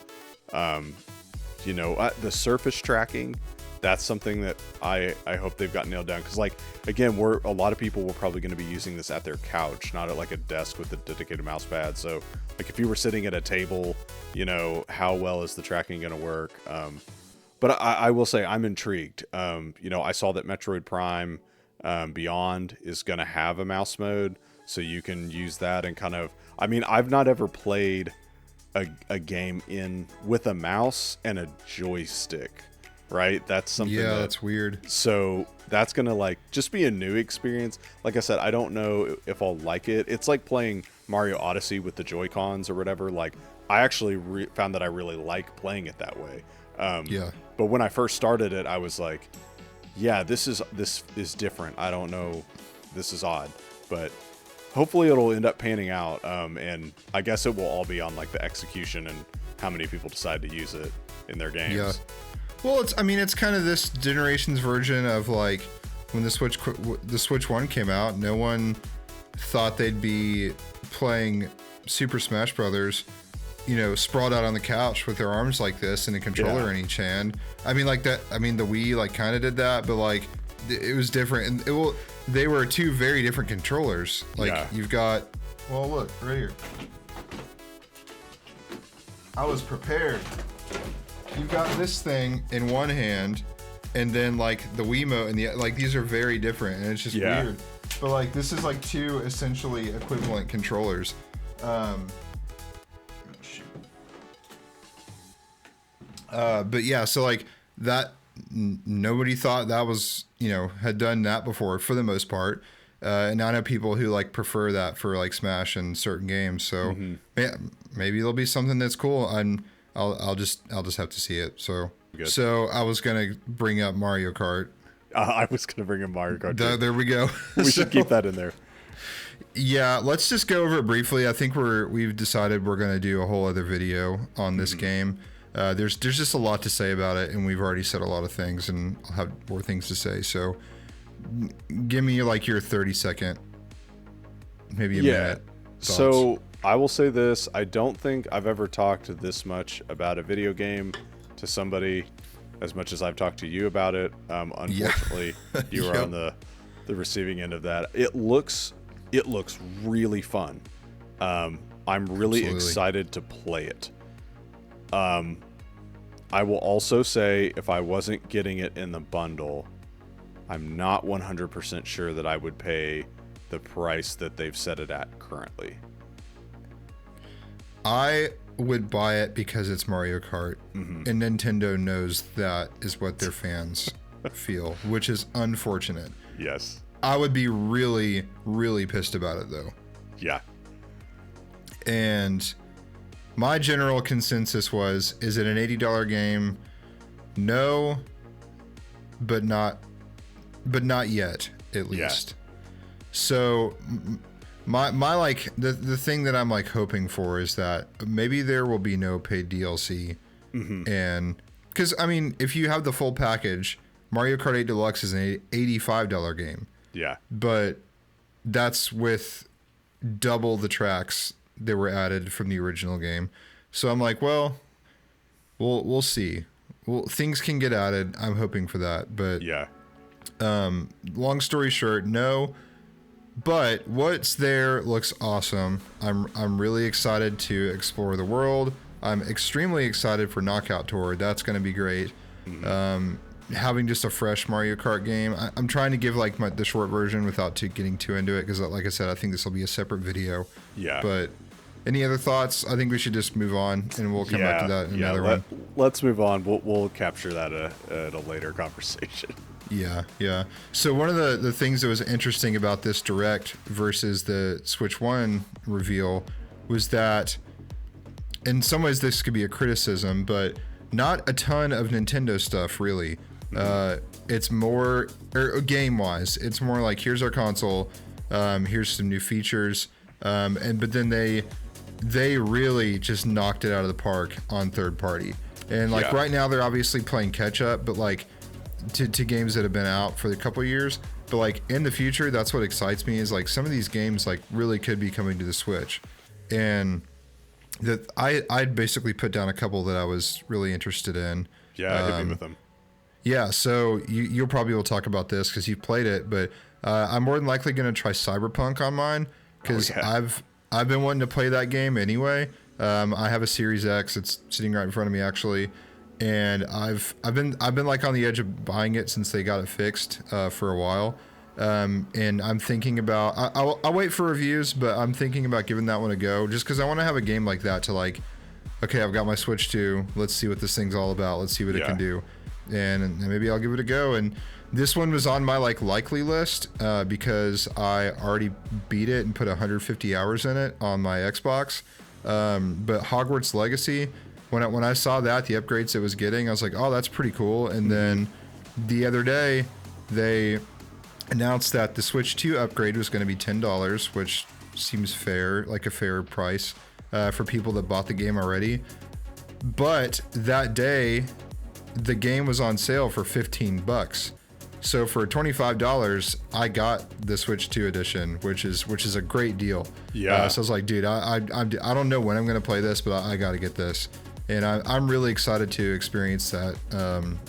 You know, the surface tracking, that's something that I hope they've got nailed down. Because like, again, a lot of people were probably going to be using this at their couch, not at like a desk with a dedicated mouse pad. So like if you were sitting at a table, you know, how well is the tracking going to work? But I will say I'm intrigued. You know, I saw that Metroid Prime Beyond is going to have a mouse mode, so you can use that and kind of, I mean, I've not ever played a game with a mouse and a joystick, right? That's something that's weird. So that's gonna like just be a new experience. Like I said, I don't know if I'll like it. It's like playing Mario Odyssey with the Joy-Cons or whatever. Like I actually found that I really like playing it that way. But when I first started it, I was like, yeah, this is different. I don't know, this is odd, but hopefully it'll end up panning out. And I guess it will all be on like the execution and how many people decide to use it in their games. Yeah. Well, it's kind of this generation's version of like when the Switch 1 came out, no one thought they'd be playing Super Smash Brothers, you know, sprawled out on the couch with their arms like this and a controller in each hand. I mean, like that. I mean, the Wii like kind of did that, but like it was different, and they were 2 very different controllers. Like you've got, well, look right here. I was prepared. You've got this thing in one hand, and then like the Wiimote and the like. These are very different, and it's just weird. But like this is like 2 essentially equivalent controllers. But yeah, so like that, nobody thought that was, you know, had done that before for the most part. And I know people who like prefer that for like Smash and certain games. So maybe there'll be something that's cool, and I'll just have to see it. So Good. So I was gonna bring up Mario Kart. I was gonna bring a Mario Kart. There we go. We should keep that in there. Yeah, let's just go over it briefly. I think we've decided we're gonna do a whole other video on this game. There's just a lot to say about it, and we've already said a lot of things, and I'll have more things to say. So give me like your 30-second, maybe a minute thoughts. So I will say this. I don't think I've ever talked this much about a video game to somebody as much as I've talked to you about it. Unfortunately, you are on the receiving end of that. It looks really fun. I'm really excited to play it. I will also say, if I wasn't getting it in the bundle, I'm not 100% sure that I would pay the price that they've set it at currently. I would buy it because it's Mario Kart, and Nintendo knows that is what their fans feel, which is unfortunate. Yes. I would be really, really pissed about it, though. Yeah. And my general consensus was, is it an $80 game? No, but not yet, at least. So my like the thing that I'm like hoping for is that maybe there will be no paid DLC. And because I mean, if you have the full package, Mario Kart 8 Deluxe is an $85 game. Yeah. But that's with double the tracks that were added from the original game. So I'm like, well, we'll see. Well, things can get added. I'm hoping for that. But Yeah. Long story short, no. But what's there looks awesome. I'm really excited to explore the world. I'm extremely excited for Knockout Tour. That's going to be great. Having just a fresh Mario Kart game. I'm trying to give like the short version without getting too into it because, like I said, I think this will be a separate video. Yeah. But any other thoughts? I think we should just move on, and we'll come back to that in another one. Let's move on. We'll capture that at a later conversation. Yeah. So one of the things that was interesting about this Direct versus the Switch 1 reveal was that, in some ways this could be a criticism, but not a ton of Nintendo stuff, really. It's more, game-wise, it's more like, here's our console, here's some new features, but then they really just knocked it out of the park on third party. And like right now they're obviously playing catch up, but like to games that have been out for a couple of years. But like in the future, that's what excites me, is like some of these games like really could be coming to the Switch. And that I'd basically put down a couple that I was really interested in. Yeah, hit me with them. Yeah, so you'll probably will talk about this because you've played it, but I'm more than likely going to try Cyberpunk on mine because I've been wanting to play that game anyway. I have a Series X. It's sitting right in front of me actually, and I've been like on the edge of buying it since they got it fixed for a while. And I'm thinking about I'll wait for reviews, but I'm thinking about giving that one a go just because I want to have a game like that to like, okay, I've got my Switch 2. Let's see what this thing's all about. Let's see what it can do, and maybe I'll give it a go. And this one was on my like likely list because I already beat it and put 150 hours in it on my Xbox. But Hogwarts Legacy, when I saw that, the upgrades it was getting, I was like, oh, that's pretty cool. And then the other day, they announced that the Switch 2 upgrade was going to be $10, which seems fair, like a fair price for people that bought the game already. But that day, the game was on sale for $15. So for $25, I got the Switch 2 edition, which is a great deal. Yeah. So I was like, dude, I don't know when I'm going to play this, but I got to get this. And I'm really excited to experience that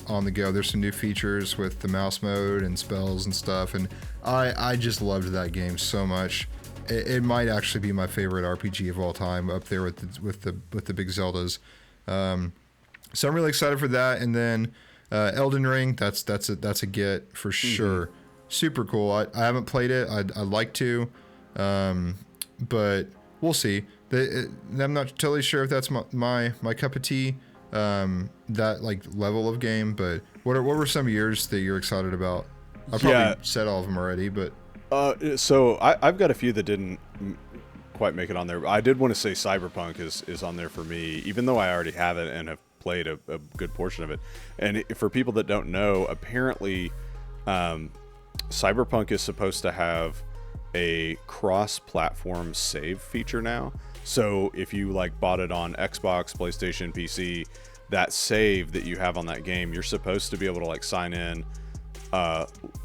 on the go. There's some new features with the mouse mode and spells and stuff, and I just loved that game so much. It might actually be my favorite RPG of all time, up there with the big Zeldas. So I'm really excited for that. And then Elden Ring, that's a get for sure. Super cool. I haven't played it. I'd like to, but we'll see. I'm not totally sure if that's my cup of tea, that like level of game. But what were some of yours that you're excited about? I probably said all of them already, but so I've got a few that didn't quite make it on there. I did want to say Cyberpunk is on there for me, even though I already have it and have played a good portion of it. And for people that don't know, apparently Cyberpunk is supposed to have a cross-platform save feature now. So if you like bought it on Xbox, PlayStation, PC, that save that you have on that game, you're supposed to be able to like sign in,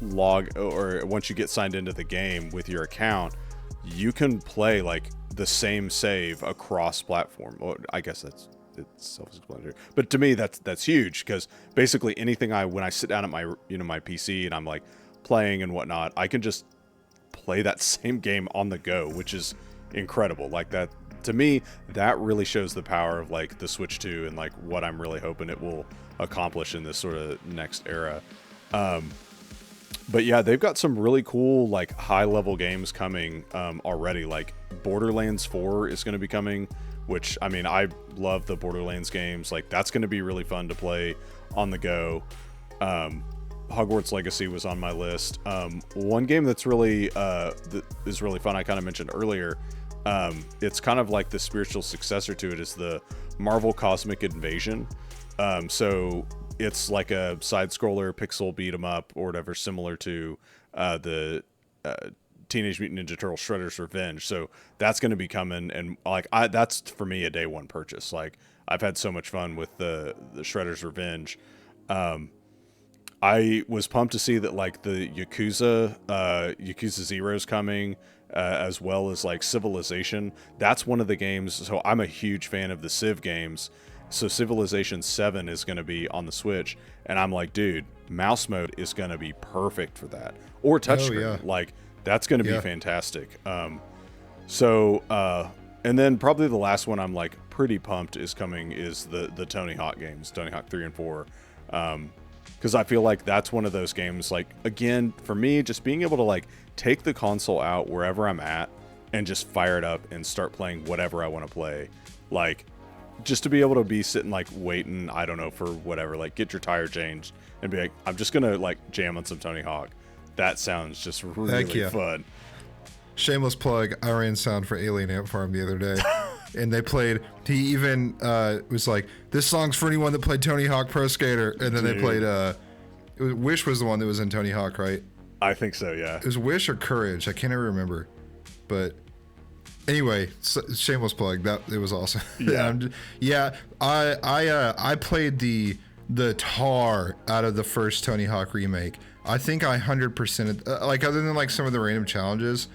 log, or once you get signed into the game with your account, you can play like the same save across platform. Well, I guess it's self-explanatory, but to me that's huge, because basically anything when I sit down at my my PC and I'm like playing and whatnot, I can just play that same game on the go, which is incredible. Like that, to me, that really shows the power of like the Switch 2 and like what I'm really hoping it will accomplish in this sort of next era. But yeah, they've got some really cool like high level games coming already. Like Borderlands 4 is going to be coming, which, I mean, I love the Borderlands games. Like that's going to be really fun to play on the go. Hogwarts Legacy was on my list. One game that's really is really fun, I kind of mentioned earlier, It's kind of like the spiritual successor to it is the Marvel Cosmic Invasion. So it's like a side scroller pixel beat 'em up or whatever, similar to the Teenage Mutant Ninja Turtle Shredder's Revenge. So that's going to be coming, and like that's for me a day one purchase. Like I've had so much fun with the Shredder's Revenge. I was pumped to see that like the Yakuza Zero's coming, as well as like Civilization. That's one of the games. So I'm a huge fan of the Civ games. So Civilization 7 is going to be on the Switch, and I'm like, dude, mouse mode is going to be perfect for that, or touchscreen. yeah. Like that's going to be fantastic. And then probably the last one I'm like pretty pumped is coming is the Tony Hawk games, Tony Hawk 3 and 4. Because I feel like that's one of those games, like, again, for me, just being able to, like, take the console out wherever I'm at and just fire it up and start playing whatever I want to play. Like, just to be able to be sitting, like, waiting, I don't know, for whatever, like, get your tire changed and be like, I'm just going to, like, jam on some Tony Hawk. That sounds just really fun. Shameless plug, I ran sound for Alien Ant Farm the other day. And they played, he even was like, this song's for anyone that played Tony Hawk Pro Skater. And then they played, Wish was the one that was in Tony Hawk, right? I think so, yeah. It was Wish or Courage. I can't ever remember. But anyway, shameless plug. That it was awesome. Yeah. I played the tar out of the first Tony Hawk remake. I think I 100%, like other than like some of the random challenges,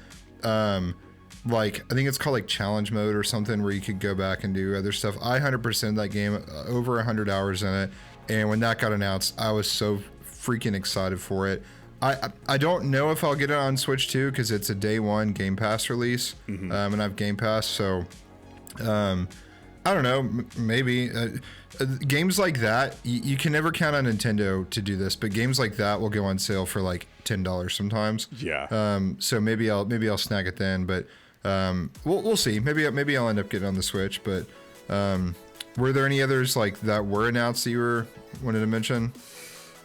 like I think it's called like challenge mode or something where you could go back and do other stuff. I 100% that game, over 100 hours in it, and when that got announced, I was so freaking excited for it. I don't know if I'll get it on Switch 2 because it's a day one Game Pass release, and I have Game Pass, so I don't know, maybe games like that you can never count on Nintendo to do this, but games like that will go on sale for like $10 sometimes. Yeah. So maybe I'll snag it then, but we'll see. Maybe I'll end up getting on the Switch. But were there any others like that were announced that you wanted to mention?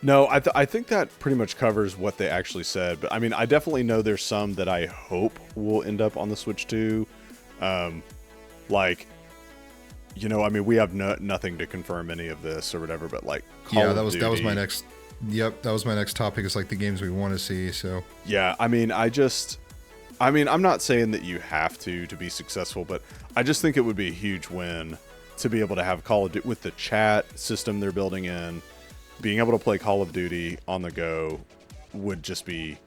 No, I think that pretty much covers what they actually said. But I mean, I definitely know there's some that I hope will end up on the Switch too. Like, you know, I mean, we have nothing to confirm any of this or whatever, but like, that was my next. Yep, that was my next topic. Is like the games we want to see. So yeah, I mean, I'm not saying that you have to be successful, but I just think it would be a huge win to be able to have Call of Duty with the chat system they're building in. Being able to play Call of Duty on the go would just be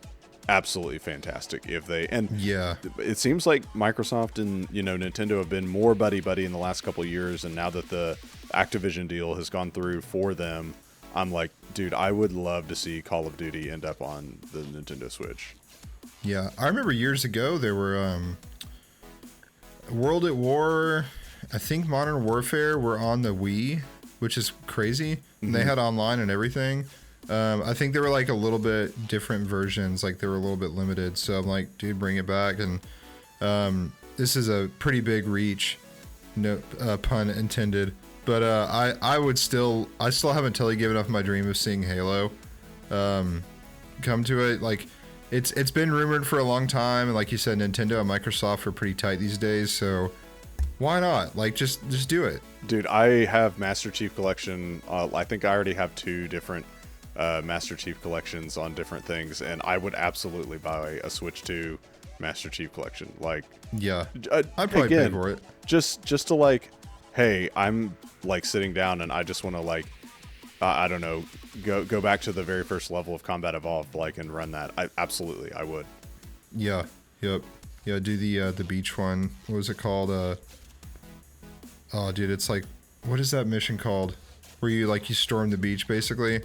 absolutely fantastic if they, and yeah, it seems like Microsoft and, you know, Nintendo have been more buddy in the last couple of years, and now that the Activision deal has gone through for them, I'm like, dude, I would love to see Call of Duty end up on the Nintendo Switch. Yeah, I remember years ago there were World at War, I think Modern Warfare were on the Wii, which is crazy. Mm-hmm. They had online and everything. I think they were like a little bit different versions, like they were a little bit limited. So I'm like, dude, bring it back. And this is a pretty big reach, no pun intended. But I still haven't totally given up my dream of seeing Halo come to it. Like it's been rumored for a long time, and like you said, Nintendo and Microsoft are pretty tight these days. So why not? Like just do it, dude. I have Master Chief Collection. I think I already have 2 different Master Chief collections on different things, and I would absolutely buy a Switch 2 Master Chief Collection. Like, yeah, I'd probably pay for it. Just to like, hey, I'm like sitting down and I just want to like, I don't know, go back to the very first level of Combat Evolved, like, and run that. I would. Yeah. Yep. Yeah. Do the beach one. What was it called? Oh, dude, it's like, what is that mission called? Where you storm the beach basically,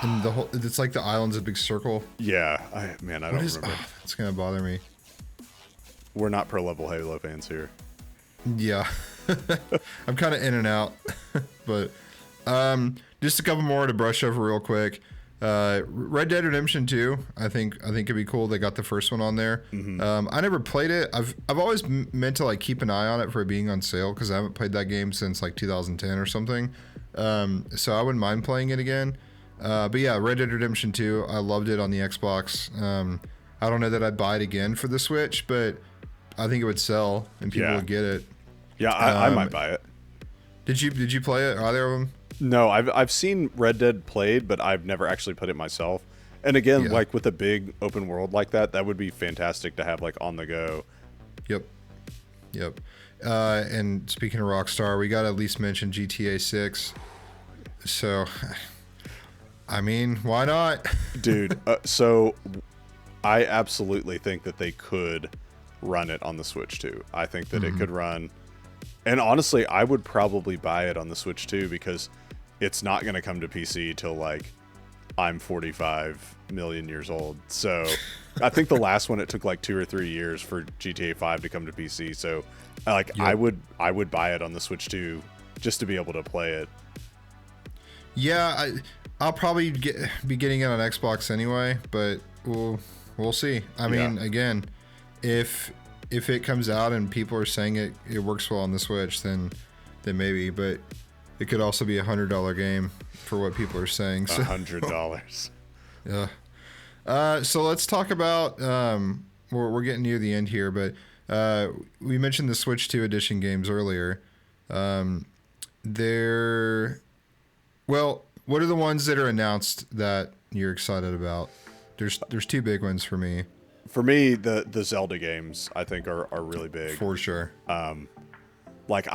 and it's like the island's a big circle. Yeah, I don't remember. It's gonna bother me. We're not pro level Halo fans here. Yeah, I'm kind of in and out, but just a couple more to brush over real quick. Red Dead Redemption 2, I think it'd be cool. They got the first one on there. Mm-hmm. I never played it. I've always meant to like keep an eye on it for being on sale because I haven't played that game since like 2010 or something. So I wouldn't mind playing it again. But yeah, Red Dead Redemption 2, I loved it on the Xbox. I don't know that I'd buy it again for the Switch, but I think it would sell and people Yeah. would get it. Yeah, I might buy it. Did you play it? Either of them? No, I've seen Red Dead played, but I've never actually put it myself. And again, Yeah. like with a big open world like that would be fantastic to have like on the go. Yep. Yep. And speaking of Rockstar, we got to at least mention GTA 6. So, I mean, why not? Dude, so I absolutely think that they could run it on the Switch too. I think that it could run. And honestly, I would probably buy it on the Switch too, because it's not going to come to PC till like I'm 45 million years old. So I think the last one, it took like 2 or 3 years for GTA 5 to come to PC. So like Yep. I would buy it on the Switch too, just to be able to play it. Yeah, I'll probably be getting it on Xbox anyway, but we'll see. I mean, again, if it comes out and people are saying it works well on the Switch, then maybe. But it could also be $100 game for what people are saying. So, $100. yeah. So let's talk about. We're getting near the end here, but we mentioned the Switch 2 edition games earlier. Well, what are the ones that are announced that you're excited about? There's 2 big ones for me. For me, the Zelda games I think are really big. For sure. Like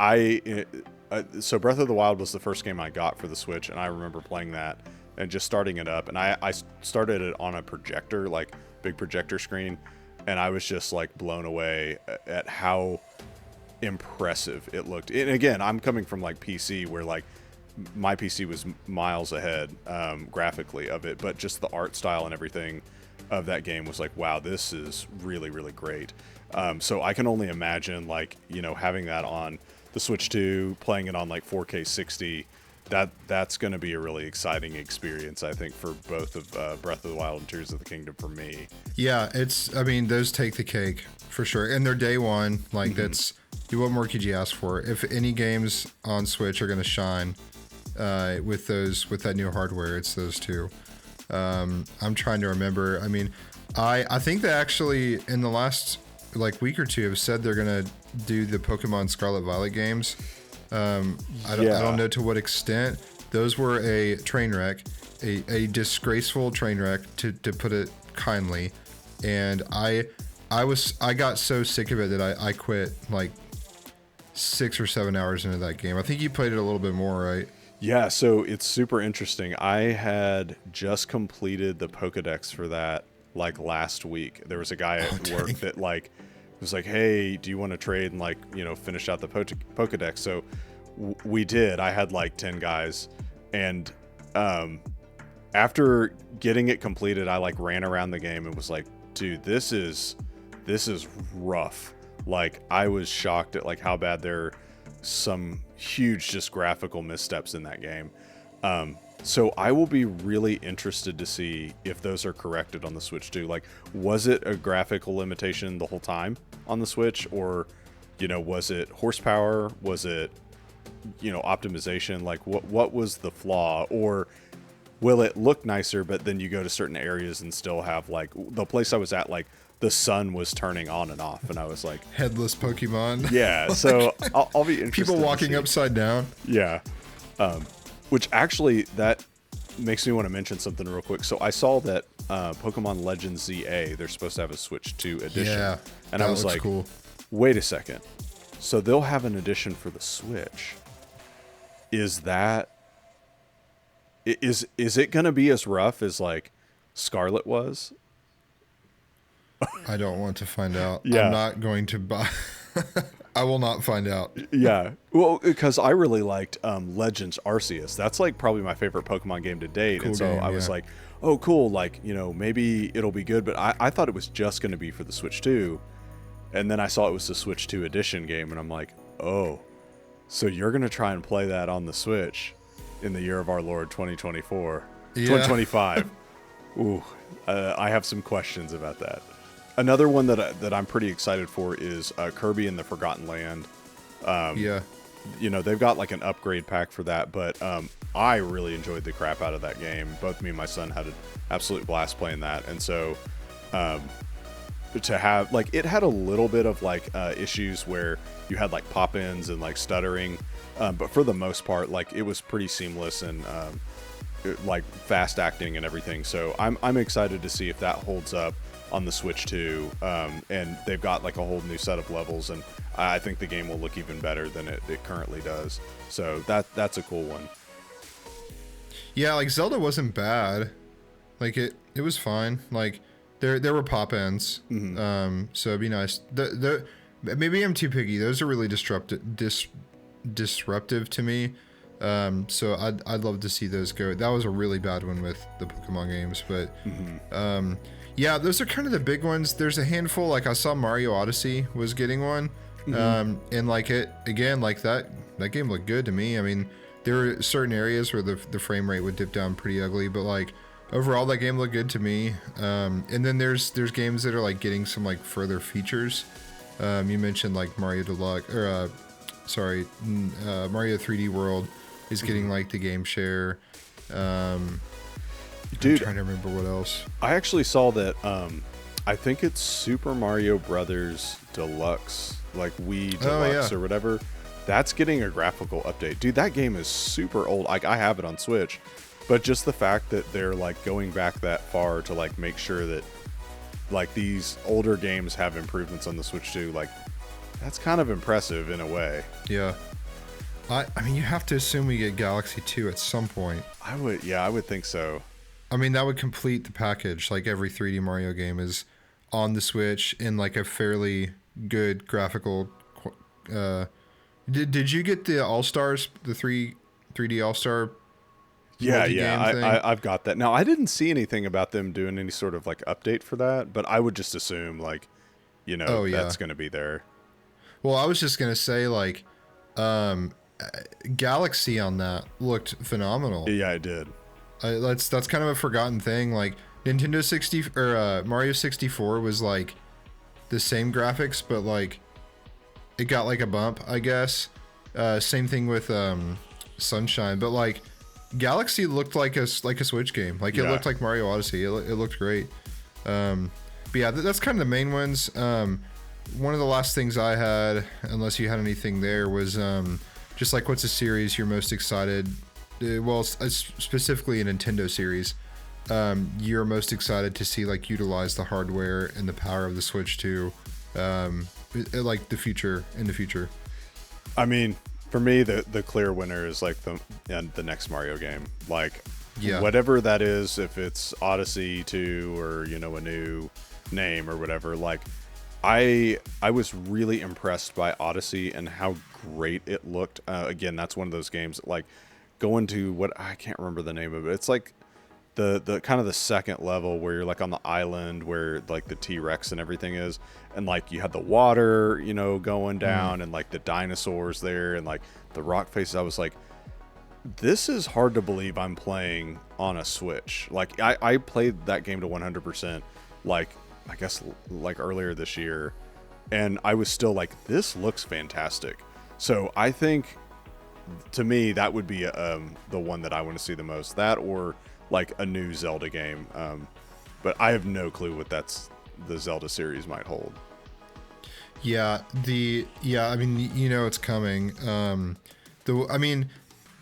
so Breath of the Wild was the first game I got for the Switch, and I remember playing that and just starting it up, and I started it on a projector, like big projector screen, and I was just like blown away at how impressive it looked. And again, I'm coming from like PC, where like my PC was miles ahead graphically of it, but just the art style and everything of that game was like, wow, this is really, really great. So I can only imagine, like, you know, having that on the Switch 2, playing it on like 4K 60, that's going to be a really exciting experience, I think, for both of Breath of the Wild and Tears of the Kingdom for me. Yeah, I mean, those take the cake for sure. And they're day one. Like, what more could you ask for? If any games on Switch are going to shine with that new hardware, it's those 2. I'm trying to remember. I mean, I think they actually, in the last like week or 2, have said they're going to do the Pokemon Scarlet Violet games. I don't know to what extent. Those were a train wreck, a disgraceful train wreck, to put it kindly. And I got so sick of it that I quit like 6 or 7 hours into that game. I think you played it a little bit more, right? Yeah, so it's super interesting. I had just completed the Pokedex for that like last week. There was a guy at work that like was like, hey, do you want to trade and like, you know, finish out the Pokedex? So we did. I had like 10 guys, and after getting it completed, I like ran around the game and was like, dude, this is rough. Like, I was shocked at like how bad there some huge just graphical missteps in that game. So I will be really interested to see if those are corrected on the Switch too. Like, was it a graphical limitation the whole time on the Switch, or, you know, was it horsepower? Was it, you know, optimization? Like, what was the flaw? Or will it look nicer, but then you go to certain areas and still have, like, the place I was at, like, the sun was turning on and off, and I was like, Headless Pokemon. yeah. So I'll be interested. People walking upside down. Yeah. Which actually, that makes me want to mention something real quick. So I saw that Pokemon Legends ZA, they're supposed to have a Switch 2 edition. Yeah, and I was like, cool. Wait a second. So they'll have an edition for the Switch. Is it going to be as rough as like Scarlet was? I don't want to find out. Yeah. I'm not going to buy. I will not find out. Yeah. Well, because I really liked Legends Arceus. That's like probably my favorite Pokemon game to date. Cool and so game, I was yeah. like, oh, cool. Like, you know, maybe it'll be good. But I thought it was just going to be for the Switch 2. And then I saw it was the Switch 2 edition game. And I'm like, oh, so you're going to try and play that on the Switch in the year of our Lord 2024, Yeah. 2025. Ooh, I have some questions about that. Another one that I'm pretty excited for is Kirby and the Forgotten Land. Yeah. You know, they've got like an upgrade pack for that, but I really enjoyed the crap out of that game. Both me and my son had an absolute blast playing that. And so to have like it had a little bit of like issues where you had like pop-ins and like stuttering, but for the most part, like it was pretty seamless and like fast acting and everything. So I'm excited to see if that holds up on the Switch too. And they've got like a whole new set of levels, and I think the game will look even better than it currently does. So that's a cool one. Yeah, like Zelda wasn't bad. Like it was fine. Like there were pop ends. So it'd be nice. The maybe I'm too picky. Those are really disruptive to me. So I'd love to see those go. That was a really bad one with the Pokemon games, but yeah, those are kind of the big ones. There's a handful. Like I saw Mario Odyssey was getting one, and like it again, like that game looked good to me. I mean, there were certain areas where the frame rate would dip down pretty ugly, but like overall that game looked good to me. And then there's games that are like getting some like further features. You mentioned like Mario Deluxe or Mario 3D World is getting like the game share. Dude, I'm trying to remember what else. I actually saw that. I think it's Super Mario Brothers Deluxe, like Wii Deluxe or whatever. That's getting a graphical update. Dude, that game is super old. Like I have it on Switch, but just the fact that they're like going back that far to like make sure that like these older games have improvements on the Switch too, like that's kind of impressive in a way. Yeah. I mean, you have to assume we get Galaxy 2 at some point. I would think so. I mean, that would complete the package. Like every 3D Mario game is on the Switch in like a fairly good graphical. Did you get the All Stars, the 3D All Star? Yeah, I've got that. Now I didn't see anything about them doing any sort of like update for that, but I would just assume like, that's going to be there. Well, I was just gonna say like, Galaxy on that looked phenomenal. Yeah, it did. That's kind of a forgotten thing. Like Nintendo 60 or Mario 64 was like the same graphics, but like it got like a bump, I guess. Same thing with Sunshine, but like Galaxy looked like a Switch game. Like it looked like Mario Odyssey. It looked great. But yeah, that's kind of the main ones. One of the last things I had, unless you had anything there, was just like what's a series you're most excited? Well, specifically a Nintendo series, you're most excited to see like utilize the hardware and the power of the Switch to, like the future. I mean, for me, the clear winner is like the next Mario game. Like, whatever that is, if it's Odyssey 2 or a new name or whatever, like. I was really impressed by Odyssey and how great it looked. Again, that's one of those games that, like, going to what I can't remember the name of it. It's like the kind of the second level where you're like on the island where like the T-Rex and everything is, and like you had the water, going down and like the dinosaurs there and like the rock faces. I was like, this is hard to believe I'm playing on a Switch. Like I played that game to 100%. Like. I guess like earlier this year, and I was still like, this looks fantastic. So I think to me that would be the one that I want to see the most, that or like a new Zelda game. But I have no clue what the Zelda series might hold. I mean, it's coming.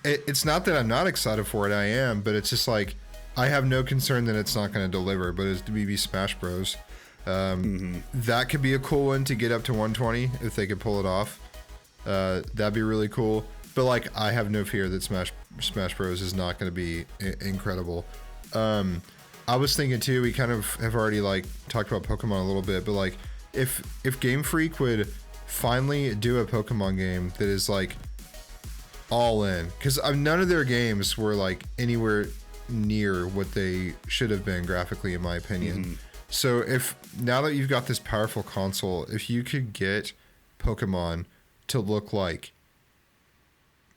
It's not that I'm not excited for it. I am, but it's just like I have no concern that it's not going to deliver. But it's maybe Smash Bros. That could be a cool one to get up to 120 if they could pull it off. That'd be really cool. But like, I have no fear that Smash Bros is not going to be incredible. I was thinking too. We kind of have already like talked about Pokemon a little bit, but like, if Game Freak would finally do a Pokemon game that is like all in, because none of their games were like anywhere near what they should have been graphically, in my opinion. So if now that you've got this powerful console, if you could get Pokemon to look like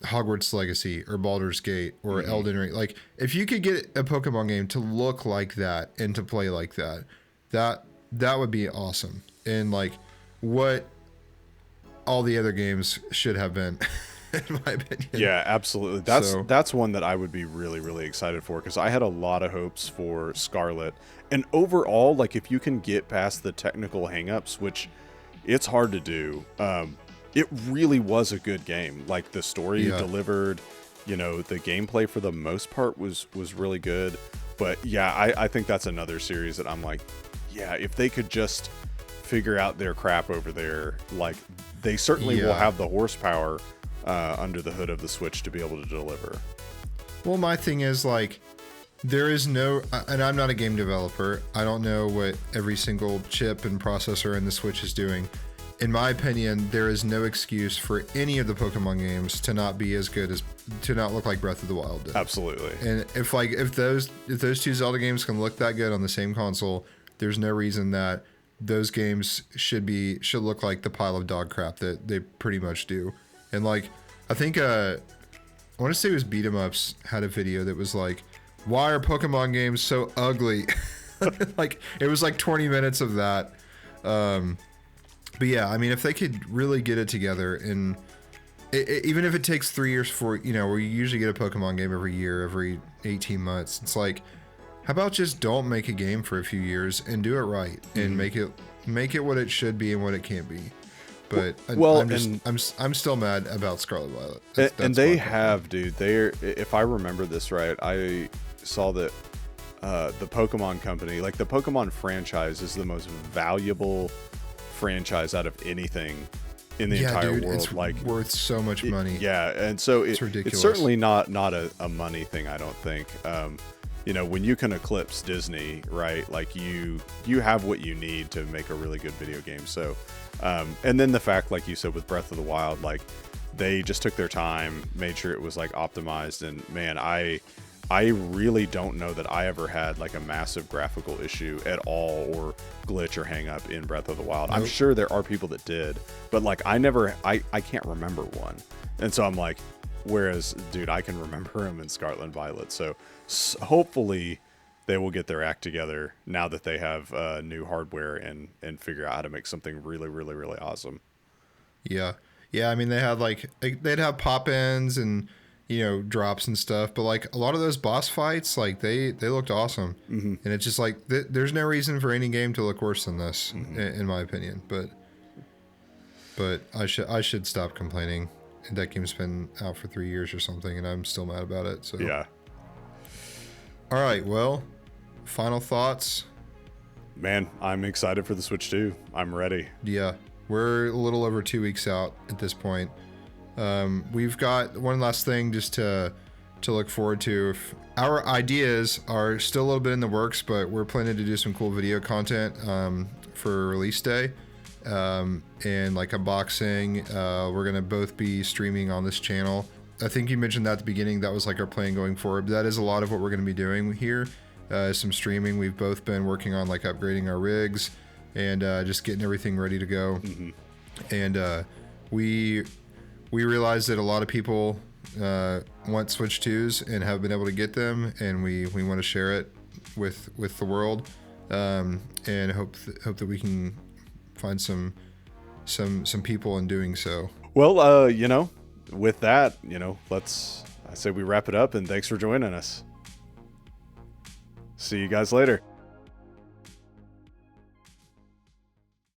Hogwarts Legacy or Baldur's Gate or Elden Ring, like if you could get a Pokemon game to look like that and to play like that, that would be awesome. And like what all the other games should have been. In my opinion. Yeah, absolutely. That's one that I would be really, really excited for, because I had a lot of hopes for Scarlet, And overall, like if you can get past the technical hangups, which it's hard to do, it really was a good game. Like the story delivered, you know, the gameplay for the most part was really good. But yeah, I think that's another series that I'm like, yeah, if they could just figure out their crap over there, like they certainly will have the horsepower under the hood of the Switch to be able to deliver. Well, my thing is like, there is no, and I'm not a game developer. I don't know what every single chip and processor in the Switch is doing. In my opinion, there is no excuse for any of the Pokemon games to not be as good as, to not look like Breath of the Wild did. Absolutely. And if those two Zelda games can look that good on the same console, there's no reason that those games should look like the pile of dog crap that they pretty much do. And like, I think I want to say it was Beat 'em Ups had a video that was like, why are Pokemon games so ugly? Like it was like 20 minutes of that. But yeah, I mean, if they could really get it together, and even if it takes 3 years for, you know, where you usually get a Pokemon game every year, every 18 months, it's like, how about just don't make a game for a few years and do it right and make it what it should be and what it can't be. But well, I'm still mad about Scarlet Violet. That's they have, dude. They're, if I remember this right, I saw that the Pokemon company, like the Pokemon franchise, is the most valuable franchise out of anything in the entire world. It's like worth so much money. And so it's ridiculous. It's certainly not a money thing, I don't think. You know, when you can eclipse Disney, right? Like you have what you need to make a really good video game. So, and then the fact, like you said, with Breath of the Wild, like they just took their time, made sure it was like optimized. And man, I really don't know that I ever had like a massive graphical issue at all, or glitch or hang up in Breath of the Wild. Nope. I'm sure there are people that did, but like I can't remember one. And so I'm like, whereas, dude, I can remember him in Scarlet and Violet. So hopefully they will get their act together now that they have new hardware and figure out how to make something really, really, really awesome. Yeah. I mean, they'd have pop-ins and, you know, drops and stuff, but like a lot of those boss fights, like they looked awesome. And it's just like there's no reason for any game to look worse than this, in my opinion. But I should stop complaining. That game's been out for 3 years or something, and I'm still mad about it. So yeah. All right, well, final thoughts. Man, I'm excited for the Switch 2. I'm ready. Yeah, we're a little over 2 weeks out at this point. We've got one last thing just to look forward to. Our ideas are still a little bit in the works, but we're planning to do some cool video content for release day. And like unboxing, we're gonna both be streaming on this channel. I think you mentioned that at the beginning. That was like our plan going forward. That is a lot of what we're gonna be doing here. Some streaming. We've both been working on like upgrading our rigs and just getting everything ready to go. And we realized that a lot of people want Switch 2s and have been able to get them, and we want to share it with the world, and hope that we can find some people in doing so. Well, you know, with that, you know, I say we wrap it up, and thanks for joining us. See you guys later.